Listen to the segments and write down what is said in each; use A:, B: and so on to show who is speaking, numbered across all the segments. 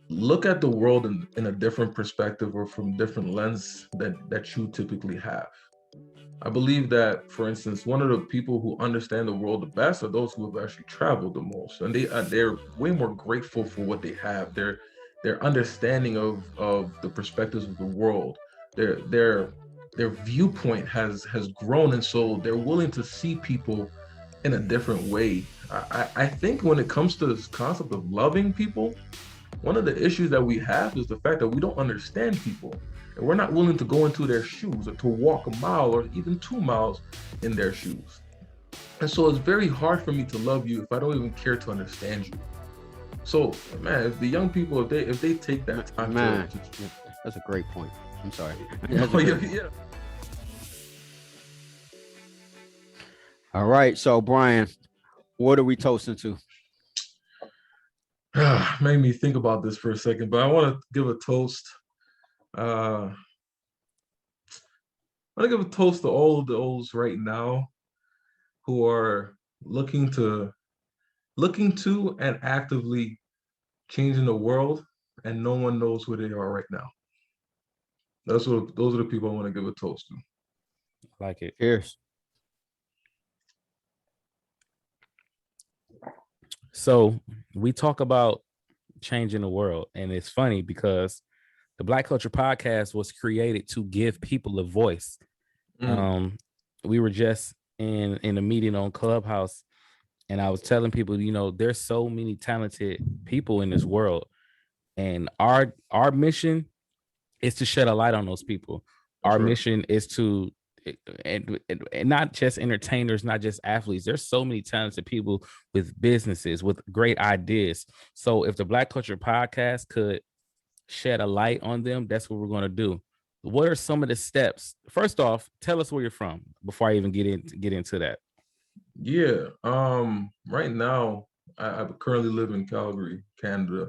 A: look at the world in a different perspective or from different lens that you typically have. I believe that, for instance, one of the people who understand the world the best are those who have actually traveled the most, and they're way more grateful for what they have. Their understanding of the perspectives of the world, their their their viewpoint has grown, and so they're willing to see people in a different way. I think when it comes to this concept of loving people, one of the issues that we have is the fact that we don't understand people and we're not willing to go into their shoes or to walk a mile or even 2 miles in their shoes. And so it's very hard for me to love you if I don't even care to understand you. So, man, if the young people, if they take that time
B: Man,
A: to
B: yeah, that's a great point. I'm sorry. That's a
A: no, yeah,
B: great point.
A: yeah.
B: All right. So, Brian, what are we toasting to?
A: Made me think about this for a second, but I want to give a toast. I want to give a toast to all of those right now who are looking to and actively changing the world, and no one knows who they are right now. Those are the people I want to give a toast to.
C: Like it.
B: Cheers.
C: So we talk about changing the world, and it's funny because the Black Culture Podcast was created to give people a voice.
A: Mm,
C: Um, we were just in a meeting on Clubhouse, and I was telling people, there's so many talented people in this world, and our mission is to shed a light on those people.
A: that's
C: Our
A: right.
C: mission is to and not just entertainers, not just athletes. There's so many talented people with businesses, with great ideas. So if the Black Culture Podcast could shed a light on them, that's what we're going to do. What are some of the steps? First off, tell us where you're from before I even get into that.
A: Yeah. Right now, I currently live in Calgary, Canada,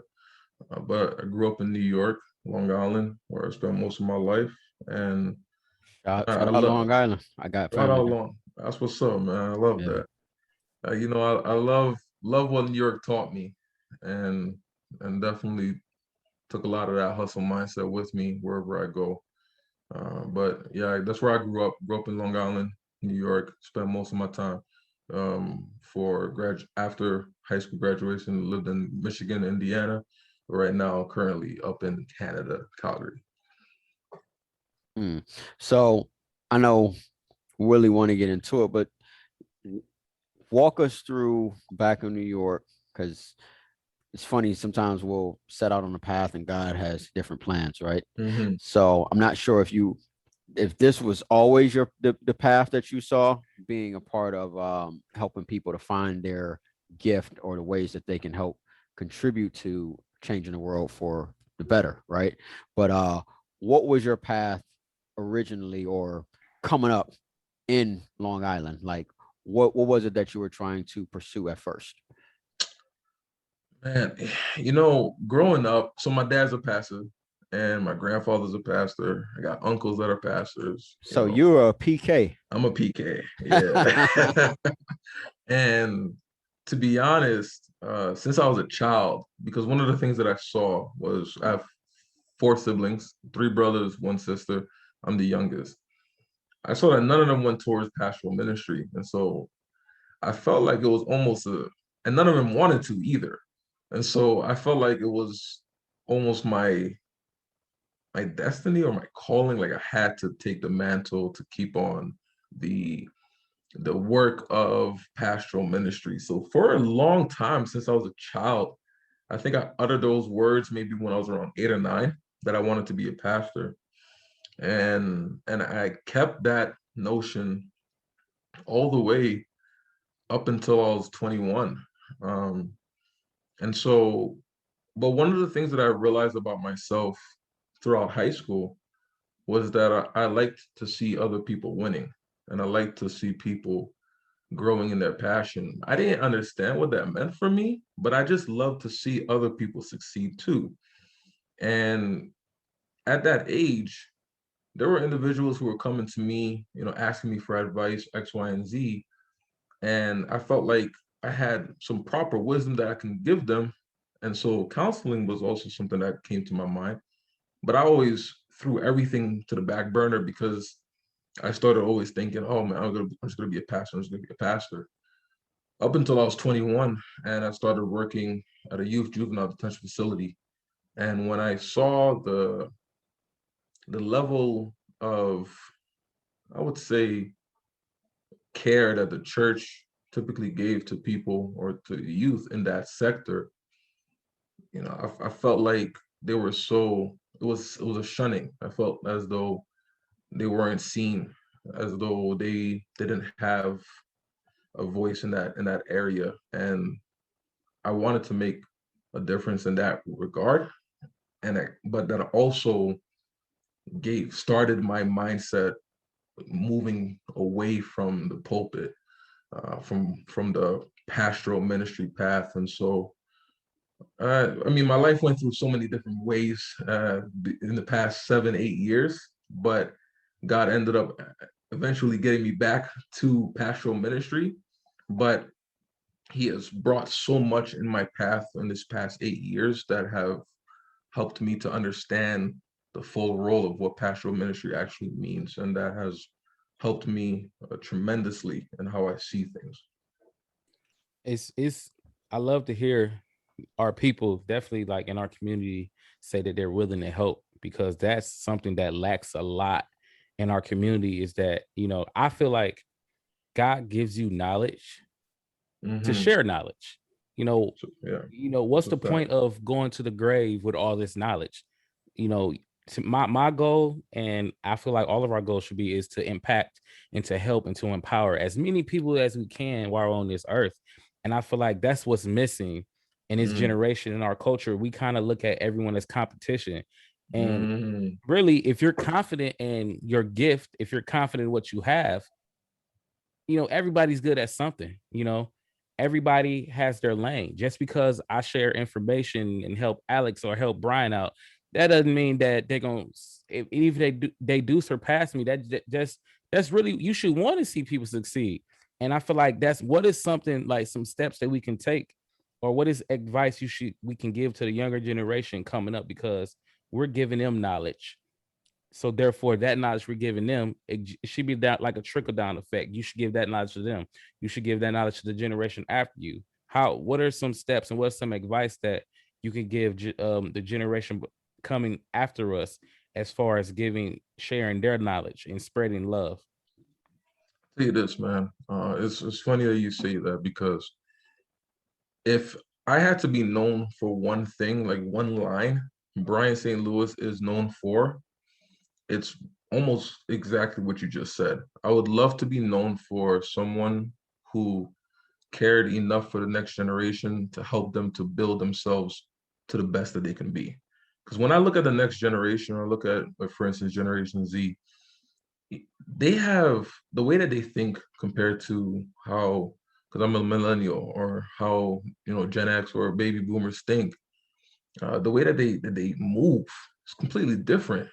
A: but I grew up in New York, Long Island, where I spent most of my life, and
B: Shout
A: I
B: out
A: love
B: Long Island. I got
A: right
B: family
A: out
B: there.
A: long. That's what's up, man. I love
B: Yeah.
A: that. I love what New York taught me, and definitely took a lot of that hustle mindset with me wherever I go. But yeah, that's where I grew up. Grew up in Long Island, New York. Spent most of my time for after high school graduation. Lived in Michigan, Indiana. But right now, currently up in Canada, Calgary.
B: Mm. So I know we really want to get into it, but walk us through back in New York because it's funny. Sometimes we'll set out on a path and God has different plans, right?
A: Hmm.
B: So I'm not sure if this was always the path that you saw being a part of helping people to find their gift or the ways that they can help contribute to changing the world for the better, right? But what was your path originally or coming up in Long Island? Like what was it that you were trying to pursue at first?
A: Man, growing up, so my dad's a pastor and my grandfather's a pastor. I got uncles that are pastors.
B: So you're a PK.
A: I'm a PK. Yeah. And to be honest, since I was a child, because one of the things that I saw was I have 4 siblings, 3 brothers, 1 sister. I'm the youngest. I saw that none of them went towards pastoral ministry. And so I felt like it was almost and none of them wanted to either. And so I felt like it was almost my destiny or my calling. Like I had to take the mantle to keep on the work of pastoral ministry. So for a long time, since I was a child, I think I uttered those words maybe when I was around 8 or 9 that I wanted to be a pastor. And I kept that notion all the way up until I was 21. Um, and so, but one of the things that I realized about myself throughout high school was that I liked to see other people winning, and I liked to see people growing in their passion. I didn't understand what that meant for me, but I just love to see other people succeed too. And at that age, there were individuals who were coming to me, asking me for advice, X, Y, and Z. And I felt like I had some proper wisdom that I can give them. And so counseling was also something that came to my mind. But I always threw everything to the back burner because I started always thinking, oh man, I'm just gonna be a pastor. I'm just gonna be a pastor. Up until I was 21, and I started working at a youth juvenile detention facility. And when I saw the level of, I would say, care that the church typically gave to people or to youth in that sector, I felt like they were so, it was a shunning. I felt as though they weren't seen, as though they didn't have a voice in that area. And I wanted to make a difference in that regard. But that also gave started my mindset moving away from the pulpit, from the pastoral ministry path. And so I mean, my life went through so many different ways in the past 7, 8 years, but God ended up eventually getting me back to pastoral ministry. But He has brought so much in my path in this past 8 years that have helped me to understand the full role of what pastoral ministry actually means, and that has helped me tremendously in how I see things.
C: It's I love to hear our people, definitely like in our community, say that they're willing to help, because that's something that lacks a lot in our community. Is that, I feel like God gives you knowledge to
A: Hmm.
C: share knowledge. You know,
A: So, yeah,
C: what's
A: it's a
C: the point
A: fact.
C: of going to the grave with all this knowledge? You know, my goal, and I feel like all of our goals should be, is to impact and to help and to empower as many people as we can while we're on this earth. And I feel like that's what's missing in this
A: Mm,
C: generation, in our culture. We kind of look at everyone as competition. And
A: mm,
C: really, if you're confident in your gift, if you're confident in what you have, everybody's good at something. Everybody has their lane. Just because I share information and help Alex or help Brian out, that doesn't mean that they're going to, even if they do surpass me. That's really, you should want to see people succeed. And I feel like that's what is something, like some steps that we can take, or what is advice we can give to the younger generation coming up, because we're giving them knowledge. So therefore, that knowledge we're giving them, it should be that like a trickle down effect. You should give that knowledge to them. You should give that knowledge to the generation after you. What are some steps and what's some advice that you can give the generation coming after us, as far as sharing their knowledge and spreading love?
A: tell you this, man. It's funny that you say that because if I had to be known for one thing, like one line, Bryan Saint Louis is known for, it's almost exactly what you just said. I would love to be known for someone who cared enough for the next generation to help them to build themselves to the best that they can be. Because when I look at the next generation, or look at, like, for instance, Generation Z, they have the way that they think compared to how, because I'm a millennial, or how Gen X or baby boomers think. The way that they move is completely different.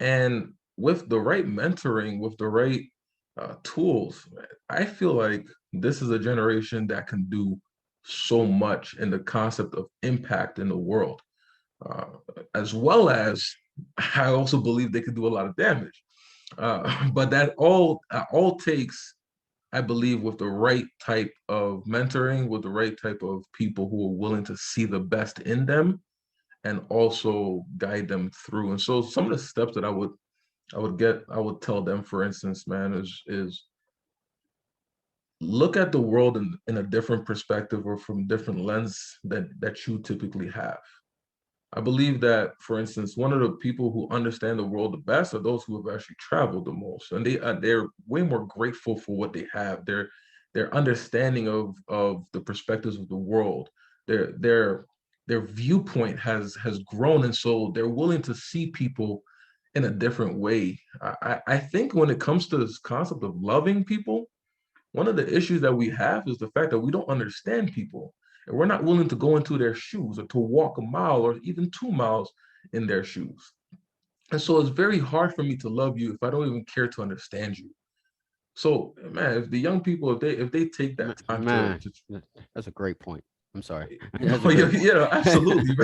A: And with the right mentoring, with the right tools, I feel like this is a generation that can do so much in the concept of impact in the world, uh, as well as I also believe they could do a lot of damage. But that all takes, I believe, with the right type of mentoring, with the right type of people who are willing to see the best in them and also guide them through. And so some of the steps that I would tell them, for instance, man, is look at the world in a different perspective or from different lens that you typically have. I believe that, for instance, one of the people who understand the world the best are those who have actually traveled the most, and they're way more grateful for what they have. Their understanding of the perspectives of the world, their viewpoint has grown, and so they're willing to see people in a different way. I think when it comes to this concept of loving people, one of the issues that we have is the fact that we don't understand people, and we're not willing to go into their shoes or to walk a mile or even 2 miles in their shoes. And so it's very hard for me to love you if I don't even care to understand you. So, man, if the young people, if they take that time to
B: Man, that's a great point. I'm sorry.
A: No, yeah, absolutely.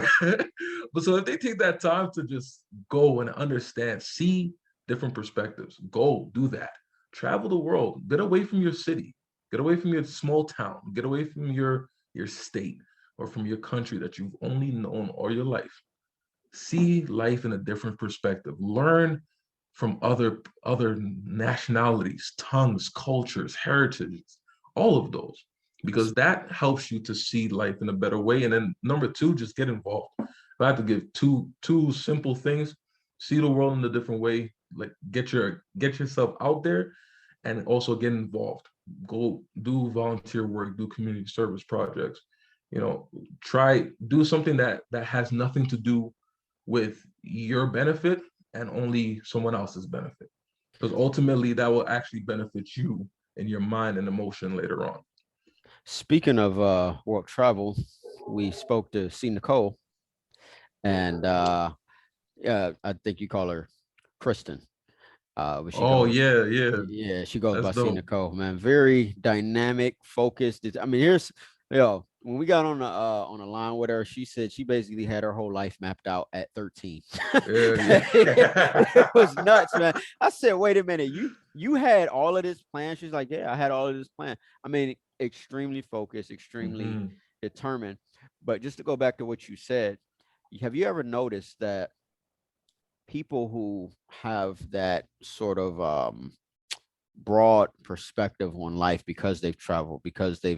A: But so if they take that time to just go and understand, see different perspectives, go do that. Travel the world. Get away from your city. Get away from your small town. Get away from your state or from your country that you've only known all your life. See life in a different perspective. Learn from other nationalities, tongues, cultures, heritages, all of those, because that helps you to see life in a better way. And then number two, just get involved. If I have to give two simple things, see the world in a different way, like get yourself out there and also get involved. Go do volunteer work, do community service projects. Try do something that has nothing to do with your benefit and only someone else's benefit. Because ultimately that will actually benefit you in your mind and emotion later on.
B: Speaking of work travel, we spoke to C. Nicole, and yeah, I think you call her Kristen. But she
A: Oh
B: goes,
A: yeah.
B: yeah, she goes
A: That's
B: by C.
A: dope.
B: Nicole, man. Very dynamic, focused. I mean, when we got on the line with her, she said she basically had her whole life mapped out at 13.
A: Yeah.
B: It was nuts, man. I said, wait a minute, you had all of this plan? She's like, yeah, I had all of this plan. I mean, extremely focused, extremely
A: Mhm.
B: determined. But just to go back to what you said, have you ever noticed that people who have that sort of broad perspective on life because they've traveled, because they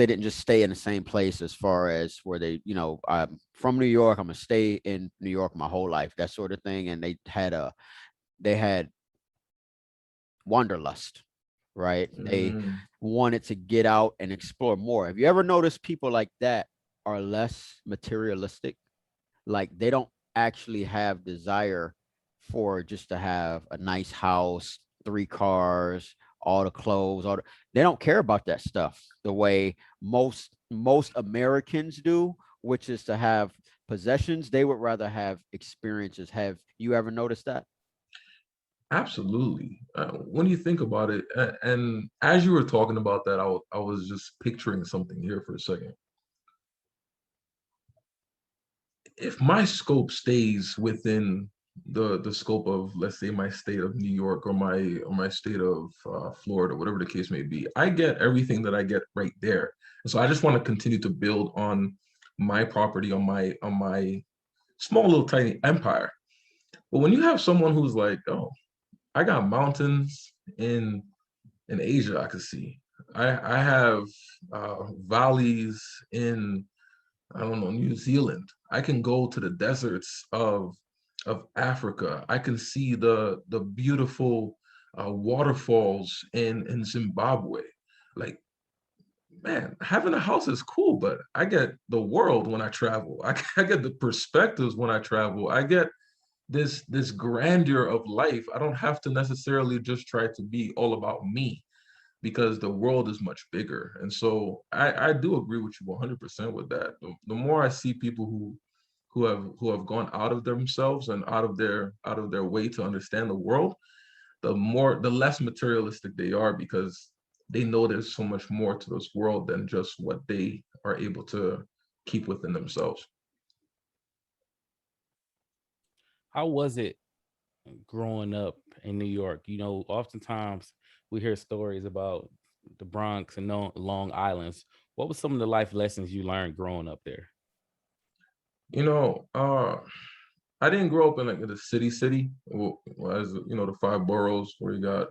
B: didn't just stay in the same place, as far as where they, I'm from New York, I'm gonna stay in New York my whole life, that sort of thing. And they had wanderlust, right? They
A: Mhm.
B: wanted to get out and explore more. Have you ever noticed people like that are less materialistic? Like they don't actually have desire for just to have a nice house, 3 cars, all the clothes, they don't care about that stuff the way most Americans do, which is to have possessions. They would rather have experiences. Have you ever noticed that?
A: Absolutely. When you think about it, and as you were talking about that, I was just picturing something here for a second. If my scope stays within the scope of, let's say, my state of New York, or my state of Florida, whatever the case may be, I get everything that I get right there. And so I just want to continue to build on my property, on my small little tiny empire. But when you have someone who's like, oh, I got mountains in Asia I could see. I have valleys in, I don't know, New Zealand. I can go to the deserts of Africa. I can see the beautiful waterfalls in Zimbabwe. Like, man, having a house is cool, but I get the world when I travel. I get the perspectives when I travel. I get this grandeur of life. I don't have to necessarily just try to be all about me, because the world is much bigger. And so I do agree with you 100% with that. The more I see people who have gone out of themselves and out of their way to understand the world, the less materialistic they are, because they know there's so much more to this world than just what they are able to keep within themselves.
C: How was it growing up in New York? Oftentimes we hear stories about the Bronx and Long Islands. What were some of the life lessons you learned growing up there?
A: You know, I didn't grow up in like the city, as the five boroughs where you got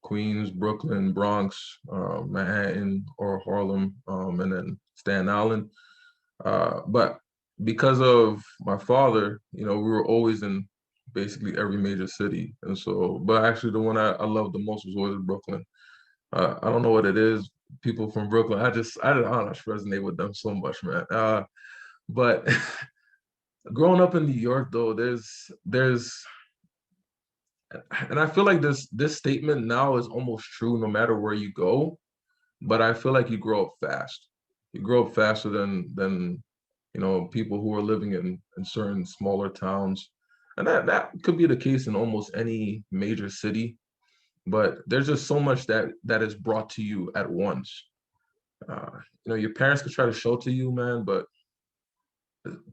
A: Queens, Brooklyn, Bronx, Manhattan, or Harlem, and then Staten Island. But because of my father, we were always in basically every major city. And so, but actually the one I loved the most was always Brooklyn. I don't know what it is. People from Brooklyn, I don't just resonate with them so much, man. But growing up in New York, though, there's and I feel like this statement now is almost true no matter where you go, but I feel like you grow up fast. You grow up faster than people who are living in certain smaller towns. And that could be the case in almost any major city, but there's just so much that is brought to you at once. Your parents could try to show to you, man, but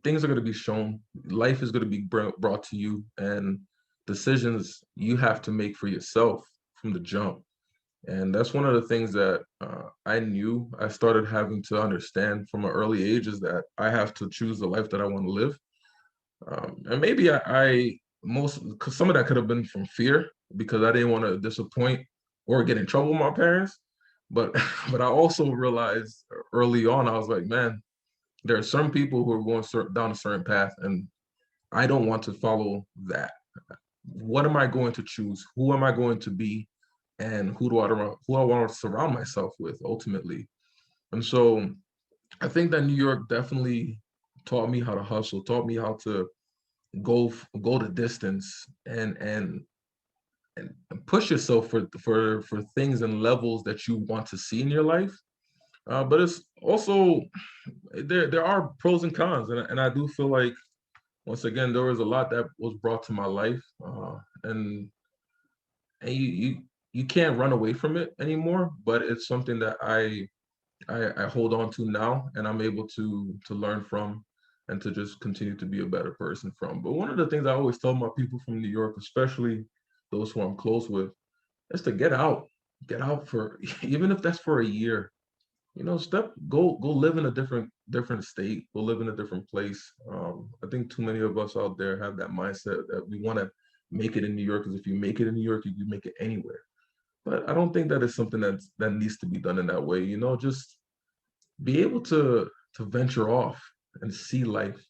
A: things are going to be shown. Life is going to be brought to you, and decisions you have to make for yourself from the jump. And that's one of the things that I started having to understand from an early age, is that I have to choose the life that I want to live. And maybe cause some of that could have been from fear, because I didn't want to disappoint or get in trouble with my parents. But but I also realized early on, I was like, man, there are some people who are going down a certain path, and I don't want to follow that. What am I going to choose? Who am I going to be? And who I want to surround myself with ultimately. And so I think that New York definitely taught me how to hustle, taught me how to go the distance, and push yourself for things and levels that you want to see in your life. But it's also, there are pros and cons, and I do feel like, once again, there was a lot that was brought to my life, and you can't run away from it anymore. But it's something that I hold on to now, and I'm able to learn from, and to just continue to be a better person from. But one of the things I always tell my people from New York, especially those who I'm close with, is to get out for even if that's for a year. Go live in a different state, go live in a different place. I think too many of us out there have that mindset that we want to make it in New York, because if you make it in New York, you can make it anywhere. But I don't think that is something that needs to be done in that way. Just be able to venture off and see life.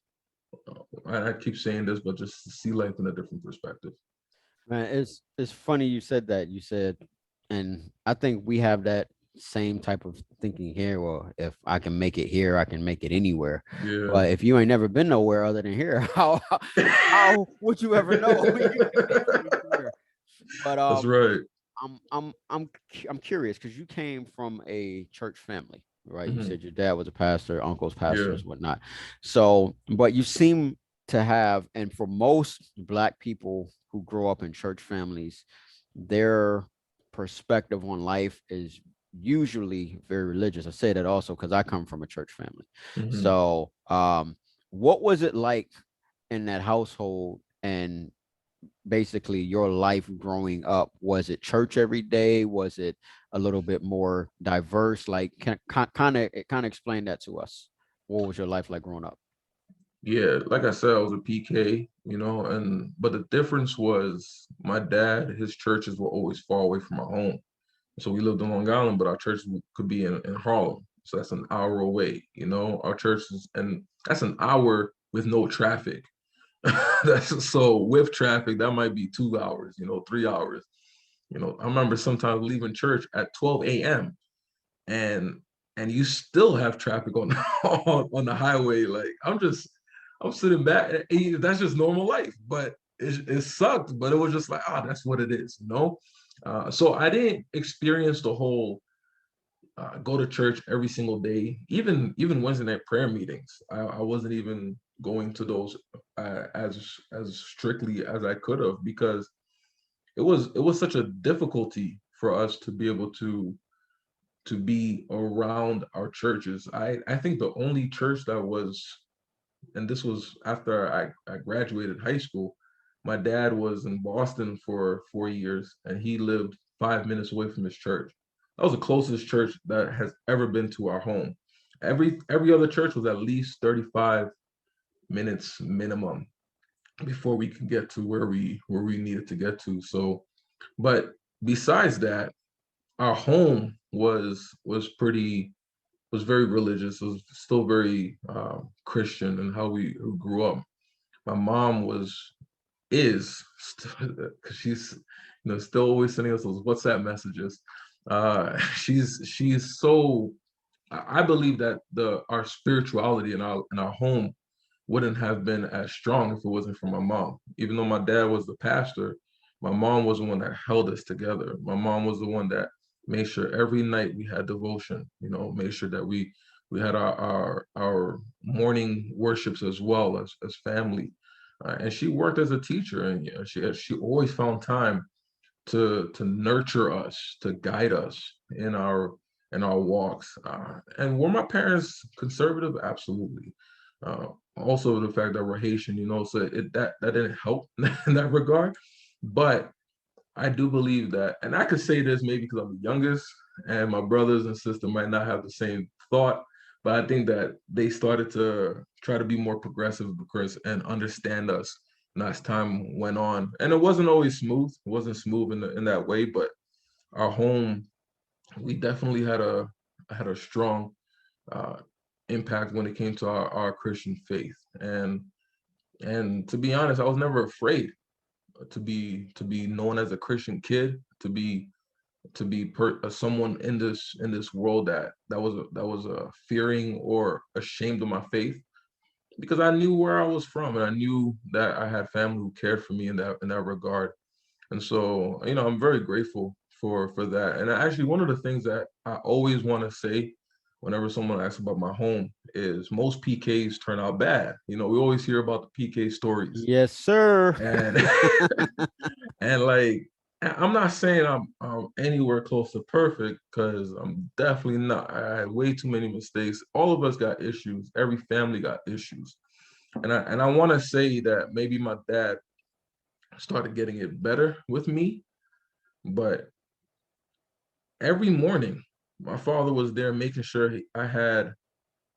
A: I keep saying this, but just to see life in a different perspective.
B: Man, it's funny you said that. You said, and I think we have that same type of thinking here. Well, if I can make it here, I can make it anywhere.
A: Yeah.
B: But if you ain't never been nowhere other than here, how would you ever know you can make it anywhere? But
A: That's right.
B: I'm curious, because you came from a church family, right? You
A: Mhm.
B: said your dad was a pastor, uncles
A: Yeah.
B: pastors, whatnot. So, but you seem to have, and for most Black people who grow up in church families, their perspective on life is usually very religious. I say that also because I come from a church family.
A: Mhm.
B: So, what was it like in that household, and basically your life growing up? Was it church every day? Was it a little bit more diverse? Like, kind of explain that to us. What was your life like growing up?
A: Yeah, like I said, I was a PK, and but the difference was my dad, his churches were always far away from our home. So we lived in Long Island, but our church could be in Harlem. So that's an hour away. Our churches, and that's an hour with no traffic. So with traffic, that might be 2 hours, 3 hours. I remember sometimes leaving church at 12 a.m. and and you still have traffic on on the highway. Like I'm sitting back. That's just normal life, but it sucked. But it was just like, that's what it is. So I didn't experience the whole go to church every single day, even Wednesday night prayer meetings. I wasn't even going to those as strictly as I could have, because it was such a difficulty for us to be able to be around our churches. I think the only church that was, and this was after I graduated high school, my dad was in Boston for 4 years, and he lived 5 minutes away from his church. That was the closest church that has ever been to our home. Every other church was at least 35 minutes minimum before we could get to where we needed to get to. So, but besides that, our home was very religious. It was still very Christian in how we grew up. My mom is because she's still always sending us those WhatsApp messages. She's so, I believe that our spirituality in our home wouldn't have been as strong if it wasn't for my mom. Even though my dad was the pastor, my mom was the one that held us together. My mom was the one that made sure every night we had devotion. Made sure that we had our morning worships as well as family. And she worked as a teacher, and she always found time to nurture us, to guide us in in our walks. And were my parents conservative? Absolutely. Also the fact that we're Haitian, so that didn't help in that regard. But I do believe that, and I could say this maybe because I'm the youngest, and my brothers and sister might not have the same thought, but I think that they started to try to be more progressive because and understand us. And as time went on, and it wasn't always smooth. It wasn't smooth in that way, but our home, we definitely had a strong uh, impact when it came to our Christian faith. And to be honest, I was never afraid to be known as a Christian kid, to be someone in this world that was fearing or ashamed of my faith, because I knew where I was from and I knew that I had family who cared for me in that regard. And so, I'm very grateful for that. And actually, one of the things that I always want to say whenever someone asks about my home is most PKs turn out bad. We always hear about the PK stories.
B: Yes, sir.
A: And and like I'm not saying I'm anywhere close to perfect, because I'm definitely not. I had way too many mistakes. All of us got issues. Every family got issues. And I want to say that maybe my dad started getting it better with me, but every morning my father was there making sure I had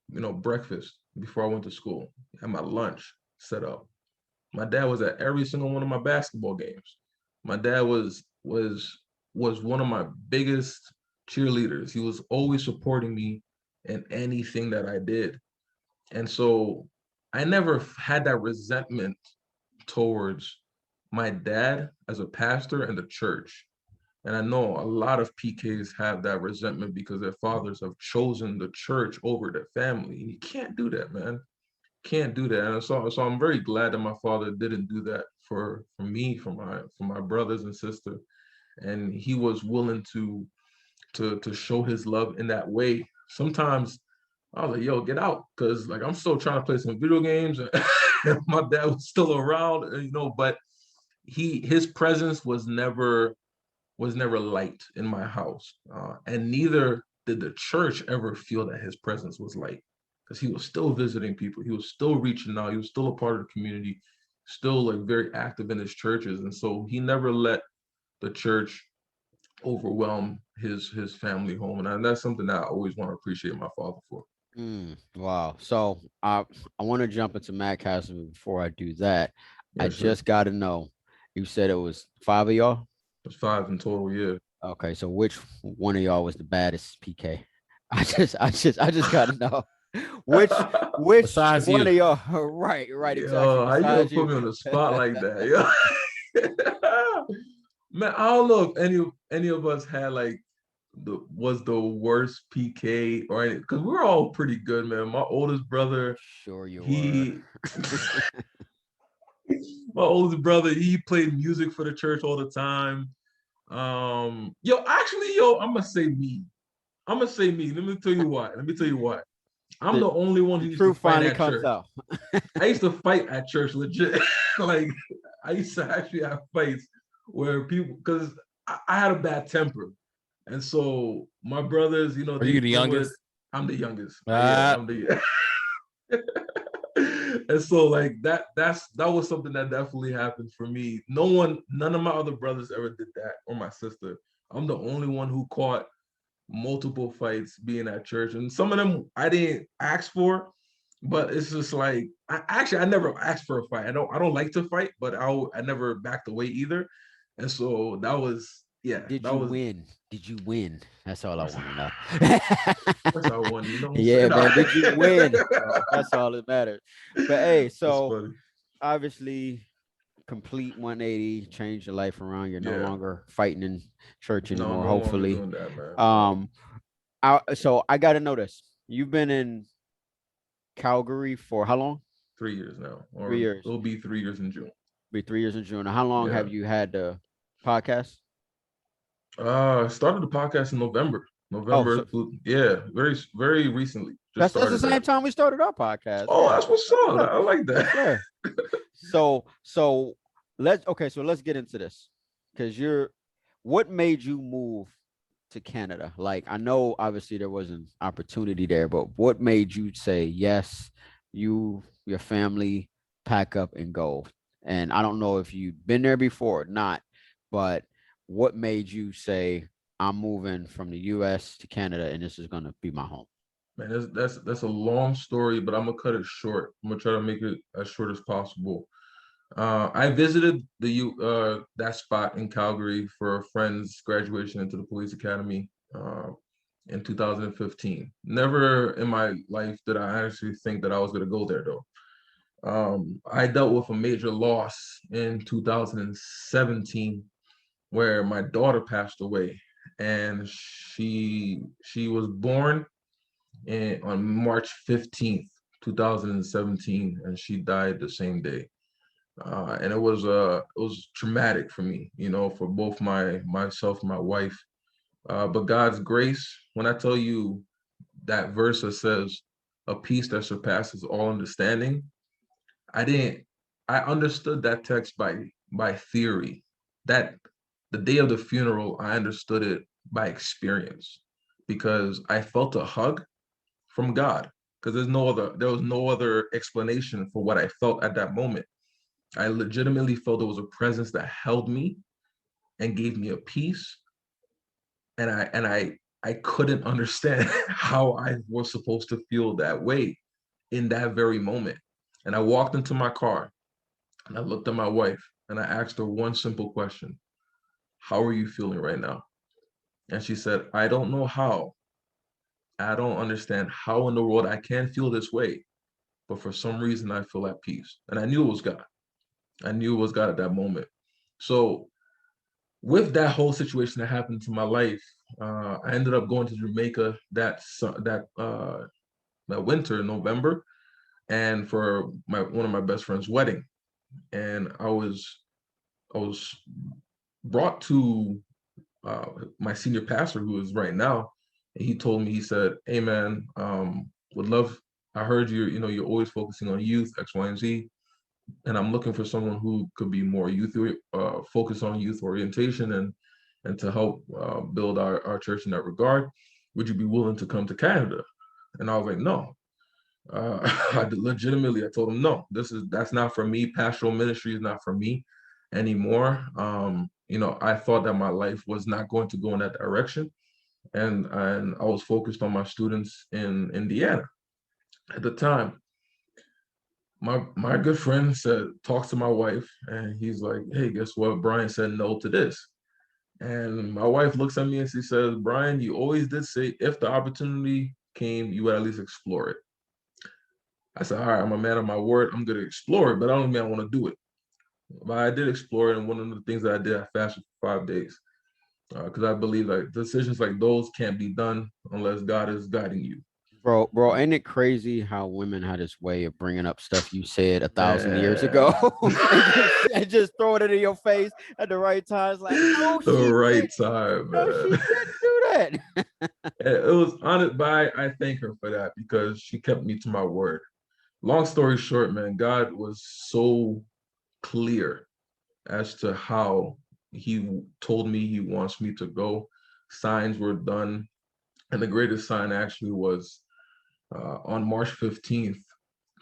A: breakfast before I went to school, had my lunch set up. My dad was at every single one of my basketball games. My dad was one of my biggest cheerleaders. He was always supporting me in anything that I did. And so I never had that resentment towards my dad as a pastor and the church. And I know a lot of PKs have that resentment because their fathers have chosen the church over their family. And you can't do that, man. Can't do that. And so I'm very glad that my father didn't do that for me, for my brothers and sister. And he was willing to show his love in that way. Sometimes I was like, yo, get out, because like I'm still trying to play some video games, and my dad was still around, but his presence was never light in my house, and neither did the church ever feel that his presence was light, because he was still visiting people, he was still reaching out, he was still a part of the community, still like very active in his churches, and so he never let the church overwhelm his family home, and that's something that I always want to appreciate my father for.
B: Wow. So I want to jump into Madcasters. Before I do that, I
A: Yeah, sure.
B: just got to know. You said it was 5 of y'all.
A: It's 5 in total, yeah.
B: Okay, so which one of y'all was the baddest PK? I just got to know which
C: Besides
B: one
C: you.
B: of y'all. Right, exactly.
A: Yo, how you gonna
B: Besides
A: put
B: you.
A: me on the spot like that? Yo. Man, I don't know if any of us had like the worst PK or anything, because we're all pretty good, man. My oldest brother,
B: Sure you were.
A: he my oldest brother, he played music for the church all the time. I'm gonna say me. I'm gonna say me. Let me tell you why. I'm
B: The,
A: the only one
B: the
A: who used to
B: truth
A: fight
B: finally
A: at
B: comes
A: church.
B: out.
A: I used to fight at church, legit. Like I used to actually have fights where people, because I had a bad temper, and so my brothers,
C: Are
A: they
C: you the
A: they would.
C: youngest?
A: I'm the youngest. Yeah,
C: Uh,
A: I'm the. And so like that was something that definitely happened for me. None of my other brothers ever did that, or my sister. I'm the only one who caught multiple fights being at church, and some of them I didn't ask for, but it's just like I never asked for a fight. I don't like to fight, but I never backed away either, and so that was, yeah,
B: Did
A: that
B: you
A: was.
B: win? Did you win? That's all I
A: Of
B: want to know.
A: course I won. Don't say
B: Yeah, man. Did you win?
A: that.
B: That's all that matters. But hey,
A: That's
B: so
A: funny.
B: obviously complete 180, change your life around. You're no
A: Yeah.
B: longer fighting in church
A: No,
B: anymore,
A: no longer
B: hopefully.
A: doing that, man. No.
B: Um, so I gotta know this. You've been in Calgary for how long?
A: 3 years now,
B: 3 years.
A: it'll be 3 years in June.
B: Be 3 years in June. Now, how long
A: Yeah.
B: have you had the podcast?
A: Started the podcast in November.
B: Oh, so
A: Yeah, very, very recently. Just
B: that's the
A: started
B: same
A: that.
B: time we started our podcast.
A: Oh,
B: Yeah.
A: that's what's
B: Yes,
A: up.
B: sir.
A: I like
B: Yes,
A: that.
B: sir. So let's get into this, because what made you move to Canada? Like, I know obviously there was an opportunity there, but what made you say yes, your family pack up and go? And I don't know if you'd been there before or not, but what made you say I'm moving from the US to Canada and this is gonna be my home?
A: Man, that's a long story, but I'm gonna cut it short. I'm gonna try to make it as short as possible. I visited that spot in Calgary for a friend's graduation into the police academy in 2015. Never in my life did I actually think that I was gonna go there though. I dealt with a major loss in 2017 where my daughter passed away, and she was born on March 15th, 2017, and she died the same day. And it was traumatic for me, for both myself and my wife. But God's grace, when I tell you that verse that says a peace that surpasses all understanding, I didn't I understood that text by theory. That the day of the funeral, I understood it by experience because I felt a hug from God because there was no other explanation for what I felt at that moment. I legitimately felt there was a presence that held me and gave me a peace, and I couldn't understand how I was supposed to feel that way in that very moment. And I walked into my car and I looked at my wife and I asked her one simple question: "How are you feeling right now?" And she said, "I don't know how. I don't understand how in the world I can feel this way, but for some reason I feel at peace." And I knew it was God. I knew it was God at that moment. So with that whole situation that happened to my life, I ended up going to Jamaica that winter in November, and for my one of my best friend's wedding, and I was brought to my senior pastor, who is right now, and he told me, he said, "Hey man, would love. I heard you're always focusing on youth, X, Y, and Z, and I'm looking for someone who could be more youth focused on youth orientation and to help build our church in that regard. Would you be willing to come to Canada?" And I was like, "No." I told him, "No, that's not for me. Pastoral ministry is not for me anymore." I thought that my life was not going to go in that direction, and I was focused on my students in Indiana at the time. My good friend said, talks to my wife, and he's like, "Hey, guess what? Bryan said no to this." And my wife looks at me and she says, "Bryan, you always did say if the opportunity came, you would at least explore it." I said, "All right, I'm a man of my word. I'm going to explore it, but I don't mean I want to do it." But I did explore it, and one of the things that I did, I fasted for 5 days because I believe like decisions like those can't be done unless God is guiding you.
B: Bro, ain't it crazy how women had this way of bringing up stuff you said 1,000 years ago
A: Man,
B: and just throwing it in your face at the right time? It's like, no,
A: the
B: she
A: right
B: did.
A: time,
B: No, she
A: man.
B: didn't do that.
A: It was honest, but I thank her for that because she kept me to my word. Long story short, man, God was so clear as to how he told me he wants me to go. Signs were done, and the greatest sign actually was on March 15th,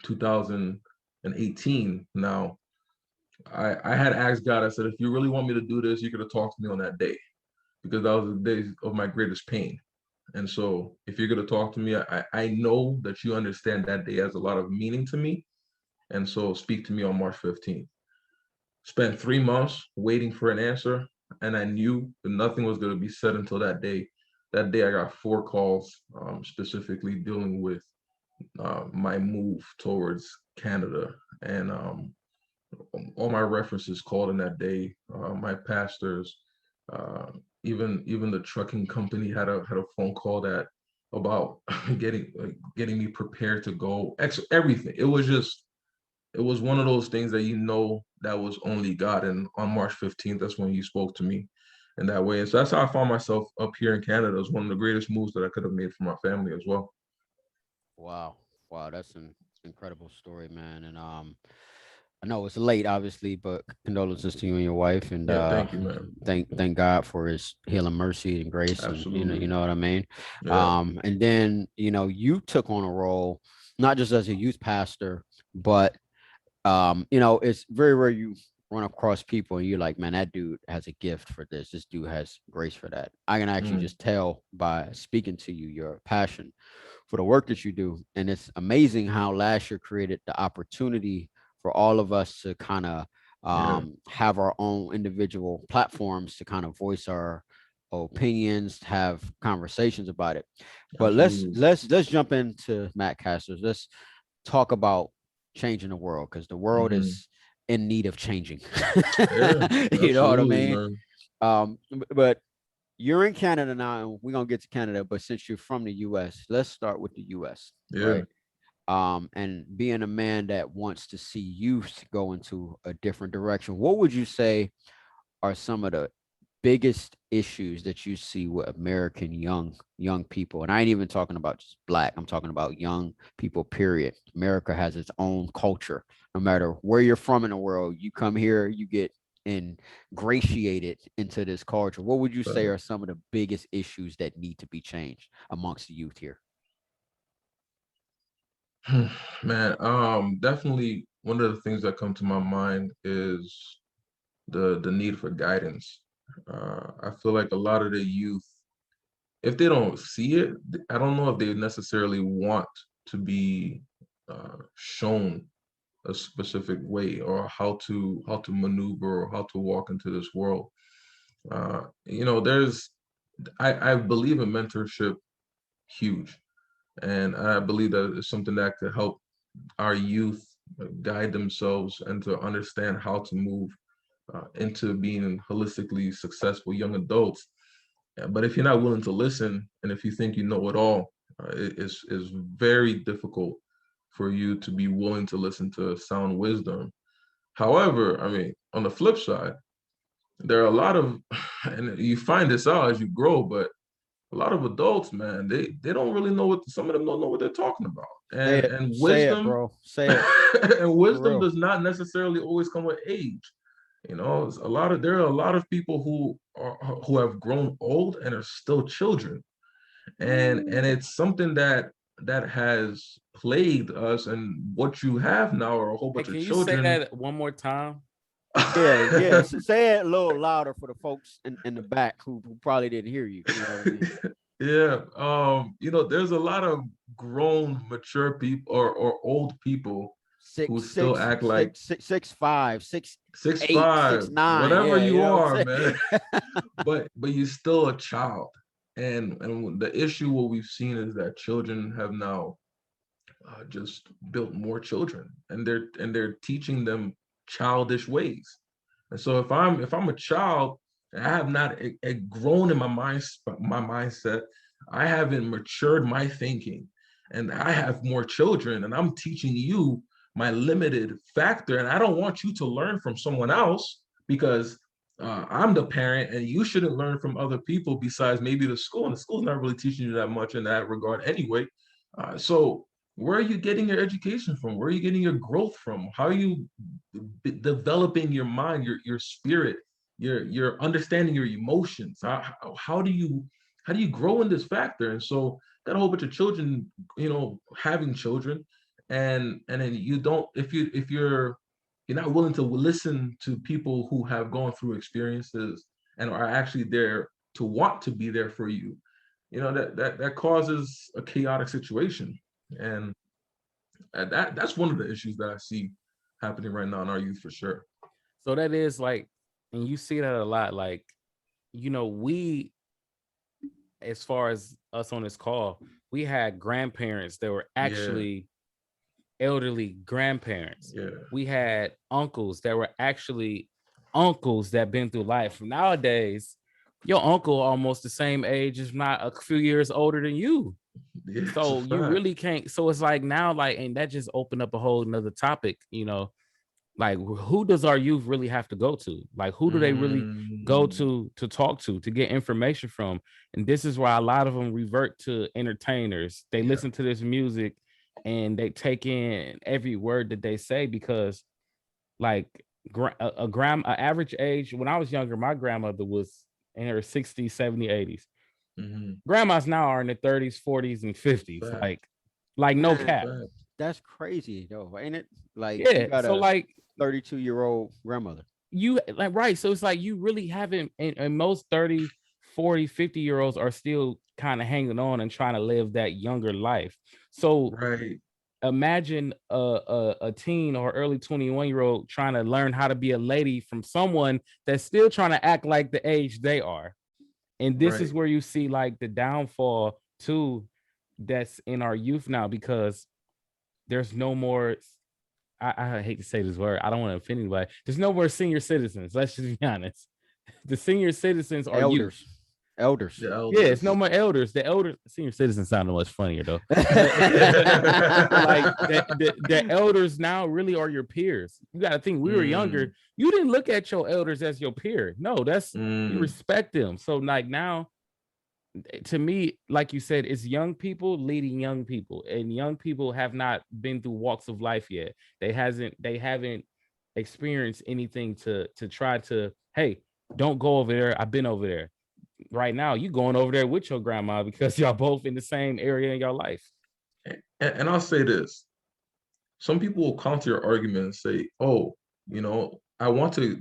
A: 2018. Now, I had asked God, I said, "If you really want me to do this, you could have talked to me on that day because that was the day of my greatest pain. And so if you're going to talk to me, I know that you understand that day has a lot of meaning to me. And so speak to me on March 15th." Spent 3 months waiting for an answer, and I knew that nothing was going to be said until that day. That day, I got 4 calls, specifically dealing with my move towards Canada, and all my references called in that day. My pastors, uh, even the trucking company had a phone call that about getting me prepared to go. Everything. It was one of those things that that was only God. And on March 15th, that's when He spoke to me in that way. And so that's how I found myself up here in Canada. It was one of the greatest moves that I could have made for my family as well.
B: Wow. Wow, that's an incredible story, man. And I know it's late, obviously, but condolences to you and your wife, and
A: Yeah, thank you, man.
B: thank God for His healing mercy and grace, and
A: Absolutely.
B: you know what I mean.
A: Yeah.
B: And then you took on a role not just as a youth pastor, but it's very rare you run across people and you're like, man, that dude has a gift for this. This dude has grace for that. I can actually
A: Mm,
B: just tell by speaking to you your passion for the work that you do. And it's amazing how last year created the opportunity for all of us to kind of
A: yeah.
B: have our own individual platforms to kind of voice our opinions, have conversations about it. But let's
A: Absolutely.
B: let's let's jump into Madcasters. Let's talk about changing the world, because the world
A: Hmm.
B: is in need of changing.
A: Yeah.
B: You know what I
A: Absolutely,
B: mean?
A: man.
B: But you're in Canada now, and we're gonna get to Canada. But since you're from the US, let's start with the US,
A: Yeah.
B: right? And being a man that wants to see youth go into a different direction, what would you say are some of the biggest issues that you see with American young people? And I ain't even talking about just black. I'm talking about young people, period. America has its own culture. No matter where you're from in the world, you come here, you get ingratiated into this culture. What would you say are some of the biggest issues that need to be changed amongst the youth here?
A: Man, definitely one of the things that come to my mind is the need for guidance. I feel like a lot of the youth, if they don't see it, I don't know if they necessarily want to be shown a specific way or how to maneuver or how to walk into this world. There's I believe in mentorship huge, and I believe that it's something that could help our youth guide themselves and to understand how to move into being holistically successful young adults. But if you're not willing to listen, and if you think you know it all, it's very difficult for you to be willing to listen to sound wisdom. However, I mean, on the flip side, there are a lot of, and you find this out as you grow, but a lot of adults, man, they don't really know what, some of them don't know what they're talking about. And
B: Say it,
A: wisdom
B: bro. Say it
A: and
B: for
A: wisdom
B: real.
A: does not necessarily always come with age. There are a lot of people who have grown old and are still children. And it's something that has plagued us, and what you have now are a whole
C: Hey,
A: bunch of
C: can you say
A: children.
C: that one more time?
B: Yeah. Say it a little louder for the folks in the back who probably didn't hear you. You know what I mean?
A: Yeah, there's a lot of grown, mature people or old people who
B: Six,
A: still
B: six,
A: act like
B: six, six, 6'5", six,
A: six
B: eight,
A: five,
B: 6'9".
A: whatever
B: Yeah, you
A: you
B: know
A: are,
B: what I'm
A: man.
B: saying?
A: But you're still a child. And the issue what we've seen is that children have now just built more children, and they're teaching them childish ways. And so if I'm a child and I have not grown in my mindset, I haven't matured my thinking, and I have more children, and I'm teaching you my limited factor, and I don't want you to learn from someone else because I'm the parent, and you shouldn't learn from other people besides maybe the school, and the school's not really teaching you that much in that regard anyway. So where are you getting your education from? Where are you getting your growth from? How are you developing your mind, your spirit, your understanding your emotions? How do you grow in this factor? And so got a whole bunch of children, having children, and then you don't, if you're not willing to listen to people who have gone through experiences and are actually there to want to be there for you, that causes a chaotic situation. And that's one of the issues that I see happening right now in our youth for sure.
C: So that is like, and you see that a lot. Like, we, as far as us on this call, we had grandparents that were
A: Yeah,
C: actually elderly grandparents.
A: yeah,
C: We had uncles that were actually uncles that been through life. Nowadays, your uncle almost the same age, is not a few years older than you.
A: yeah. It's a
C: So you
A: fact.
C: really can't. So it's like now, like, and that just opened up a whole nother topic, like who does our youth really have to go to? Like who do they really go
A: Mm,
C: to talk to get information from? And this is why a lot of them revert to entertainers. They
A: yeah,
C: listen to this music and they take in every word that they say, because like a average age. When I was younger, my grandmother was in her 60s, 70s, 80s. Grandmas now are in their 30s, 40s, and 50s. Like no
B: Man,
C: cap.
B: that's crazy though, ain't it? Like you
C: Yeah.
B: got
C: So
B: a
C: like
B: 32-year-old grandmother.
C: you like right. So it's like you really haven't, and most 30, 40, 50-year-olds are still kind of hanging on and trying to live that younger life. So
A: Right.
C: imagine a teen or early 21-year-old trying to learn how to be a lady from someone that's still trying to act like the age they are. And this is
A: Right.
C: where you see like the downfall too that's in our youth now, because there's no more, I hate to say this word, I don't want to offend anybody. There's no more senior citizens. Let's just be honest. The senior citizens are youth.
B: Elders.
A: The
C: Yeah, it's
A: elders.
C: no more elders. The elders, senior citizens sounded much funnier though. Like the elders now really are your peers. You got to think, we were younger. You didn't look at your elders as your peer. No, that's you respect them. So like now, to me, like you said, it's young people leading young people, and young people have not been through walks of life yet. They haven't experienced anything to try to, hey, don't go over there. I've been over there. Right now, you going over there with your grandma because y'all both in the same area in your life.
A: And I'll say this. Some people will counter your argument and say, oh, I want to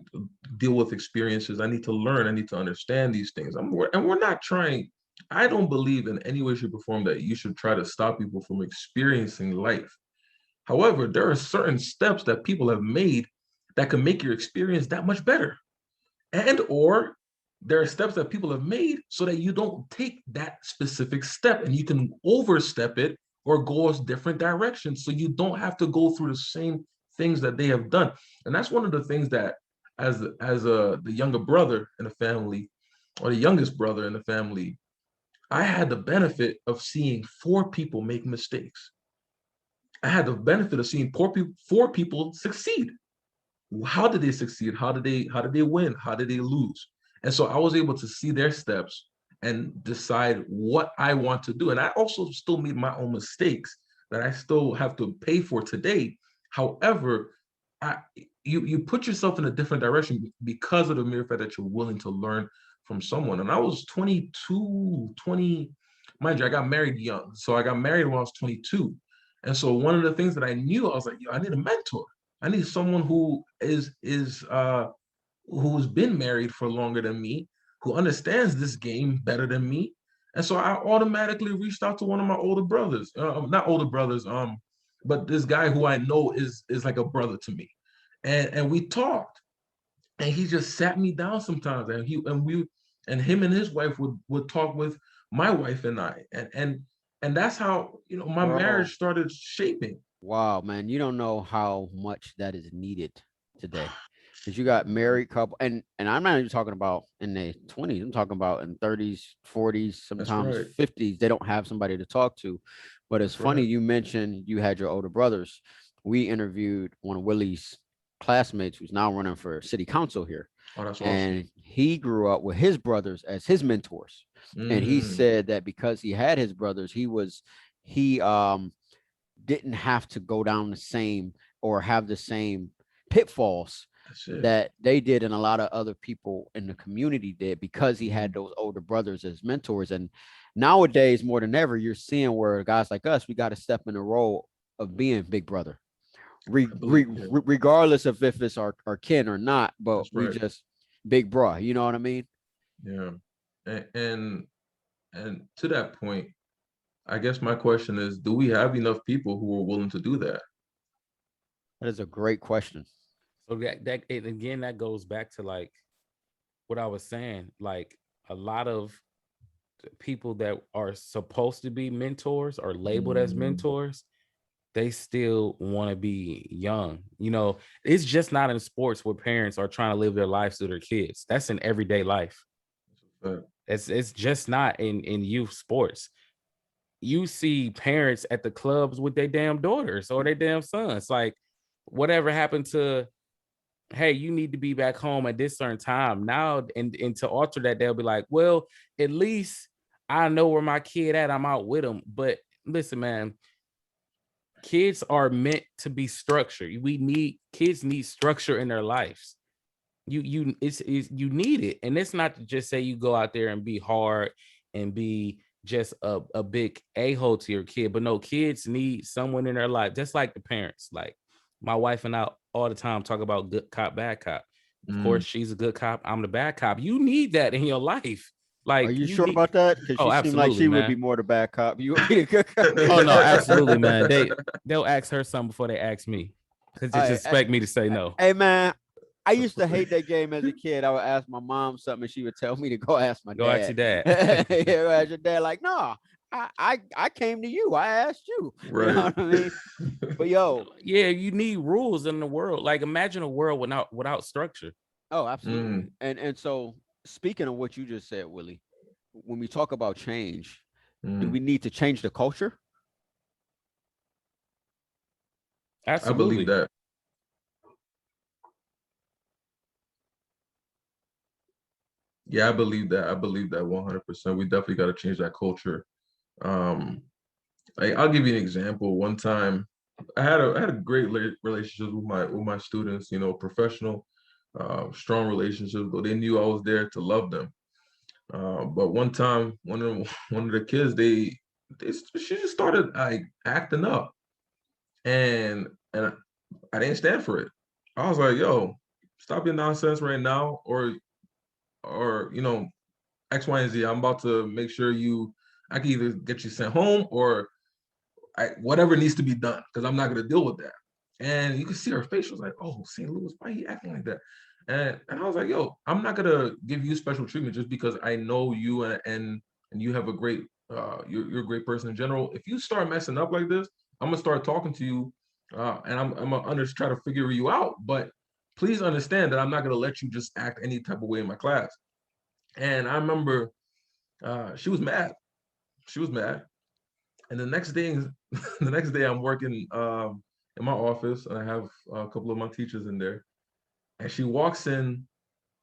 A: deal with experiences. I need to learn. I need to understand these things. And we're not trying. I don't believe in any way, shape, or form that you should try to stop people from experiencing life. However, there are certain steps that people have made that can make your experience that much better. And or there are steps that people have made so that you don't take that specific step and you can overstep it or go a different direction, so you don't have to go through the same things that they have done. And that's one of the things that, as the younger brother in the family, or the youngest brother in the family, I had the benefit of seeing four people make mistakes. I had the benefit of seeing four people succeed. How did they succeed? How did they win? How did they lose? And so I was able to see their steps and decide what I want to do. And I also still made my own mistakes that I still have to pay for today. However, you put yourself in a different direction because of the mere fact that you're willing to learn from someone. And I was 22, 20, mind you, I got married young. So I got married when I was 22. And so one of the things that I knew, I was like, yo, I need a mentor. I need someone who who's been married for longer than me, who understands this game better than me. And so I automatically reached out to one of my older brothers, not older brothers, but this guy who I know is like a brother to me. And we talked, and he just sat me down sometimes, and him and his wife would talk with my wife and I, and that's how my marriage started shaping.
B: Wow, man, you don't know how much that is needed today. Because you got married couple, and I'm not even talking about in their 20s. I'm talking about in 30s, 40s, sometimes
A: right.
B: 50s. They don't have somebody to talk to. But it's funny you mentioned you had your older brothers. We interviewed one of Willie's classmates who's now running for city council here.
A: Oh, that's
B: and
A: awesome.
B: he grew up with his brothers as his mentors. And he said that because he had his brothers, he didn't have to go down the same or have the same pitfalls that they did and a lot of other people in the community did, because he had those older brothers as mentors. And nowadays, more than ever, you're seeing where guys like us, we got to step in the role of being big brother, regardless of if it's our kin or not, but we just big bro, you know what I mean?
A: Yeah. And to that point, I guess my question is, do we have enough people who are willing to do that?
B: That is a great question.
C: So that goes back to like what I was saying. Like a lot of people that are supposed to be mentors or labeled as mentors, they still want to be young. It's just not in sports where parents are trying to live their lives through their kids. That's in everyday life. It's just not in youth sports. You see parents at the clubs with their damn daughters or their damn sons. Like, whatever happened to, hey, you need to be back home at this certain time now, and to alter that, they'll be like, well, at least I know where my kid at, I'm out with him. But listen, man, kids are meant to be structured. Kids need structure in their lives. You need it. And it's not to just say you go out there and be hard and be just a big a-hole to your kid, but no, kids need someone in their life, just like the parents. Like my wife and I all the time talk about good cop, bad cop. Of course, she's a good cop, I'm the bad cop. You need that in your life. Like,
B: are you sure about that? Because
C: Oh,
B: she seemed like
C: absolutely,
B: she would
C: man.
B: be more the bad cop. You would be the good cop.
C: Oh no, absolutely, man. They'll ask her something before they ask me, because they
B: Hey,
C: just expect me to say no.
B: Hey man, I used to hate that game as a kid. I would ask my mom something, and she would tell me to go ask my
C: Go
B: dad.
C: ask your dad.
B: Yeah, go ask your dad. Like, no, I came to you. I asked you.
A: Right.
B: You know what I mean? But yo,
C: Yeah, you need rules in the world. Like, imagine a world without structure.
B: oh, absolutely. And so speaking of what you just said, Willie, when we talk about change, do we need to change the culture?
C: Absolutely.
A: I believe that. Yeah, I believe that. I believe that 100%. We definitely got to change that culture. Like, I'll give you an example. One time, I had a great relationship with my students. You know, professional, strong relationships. But they knew I was there to love them. But one time, one of the kids, she just started like acting up, and I didn't stand for it. I was like, yo, stop your nonsense right now, or you know, X, Y, and Z. I'm about to make sure I can either get you sent home or whatever needs to be done, because I'm not gonna deal with that. And you can see her face. She was like, oh, St. Louis, why are you acting like that? And I was like, yo, I'm not gonna give you special treatment just because I know you and you have a great you're a great person in general. If you start messing up like this, I'm gonna start talking to you, and I'm gonna try to figure you out. But please understand that I'm not gonna let you just act any type of way in my class. And I remember she was mad. She was mad. And the next day, the next day I'm working in my office, and I have a couple of my teachers in there. And she walks in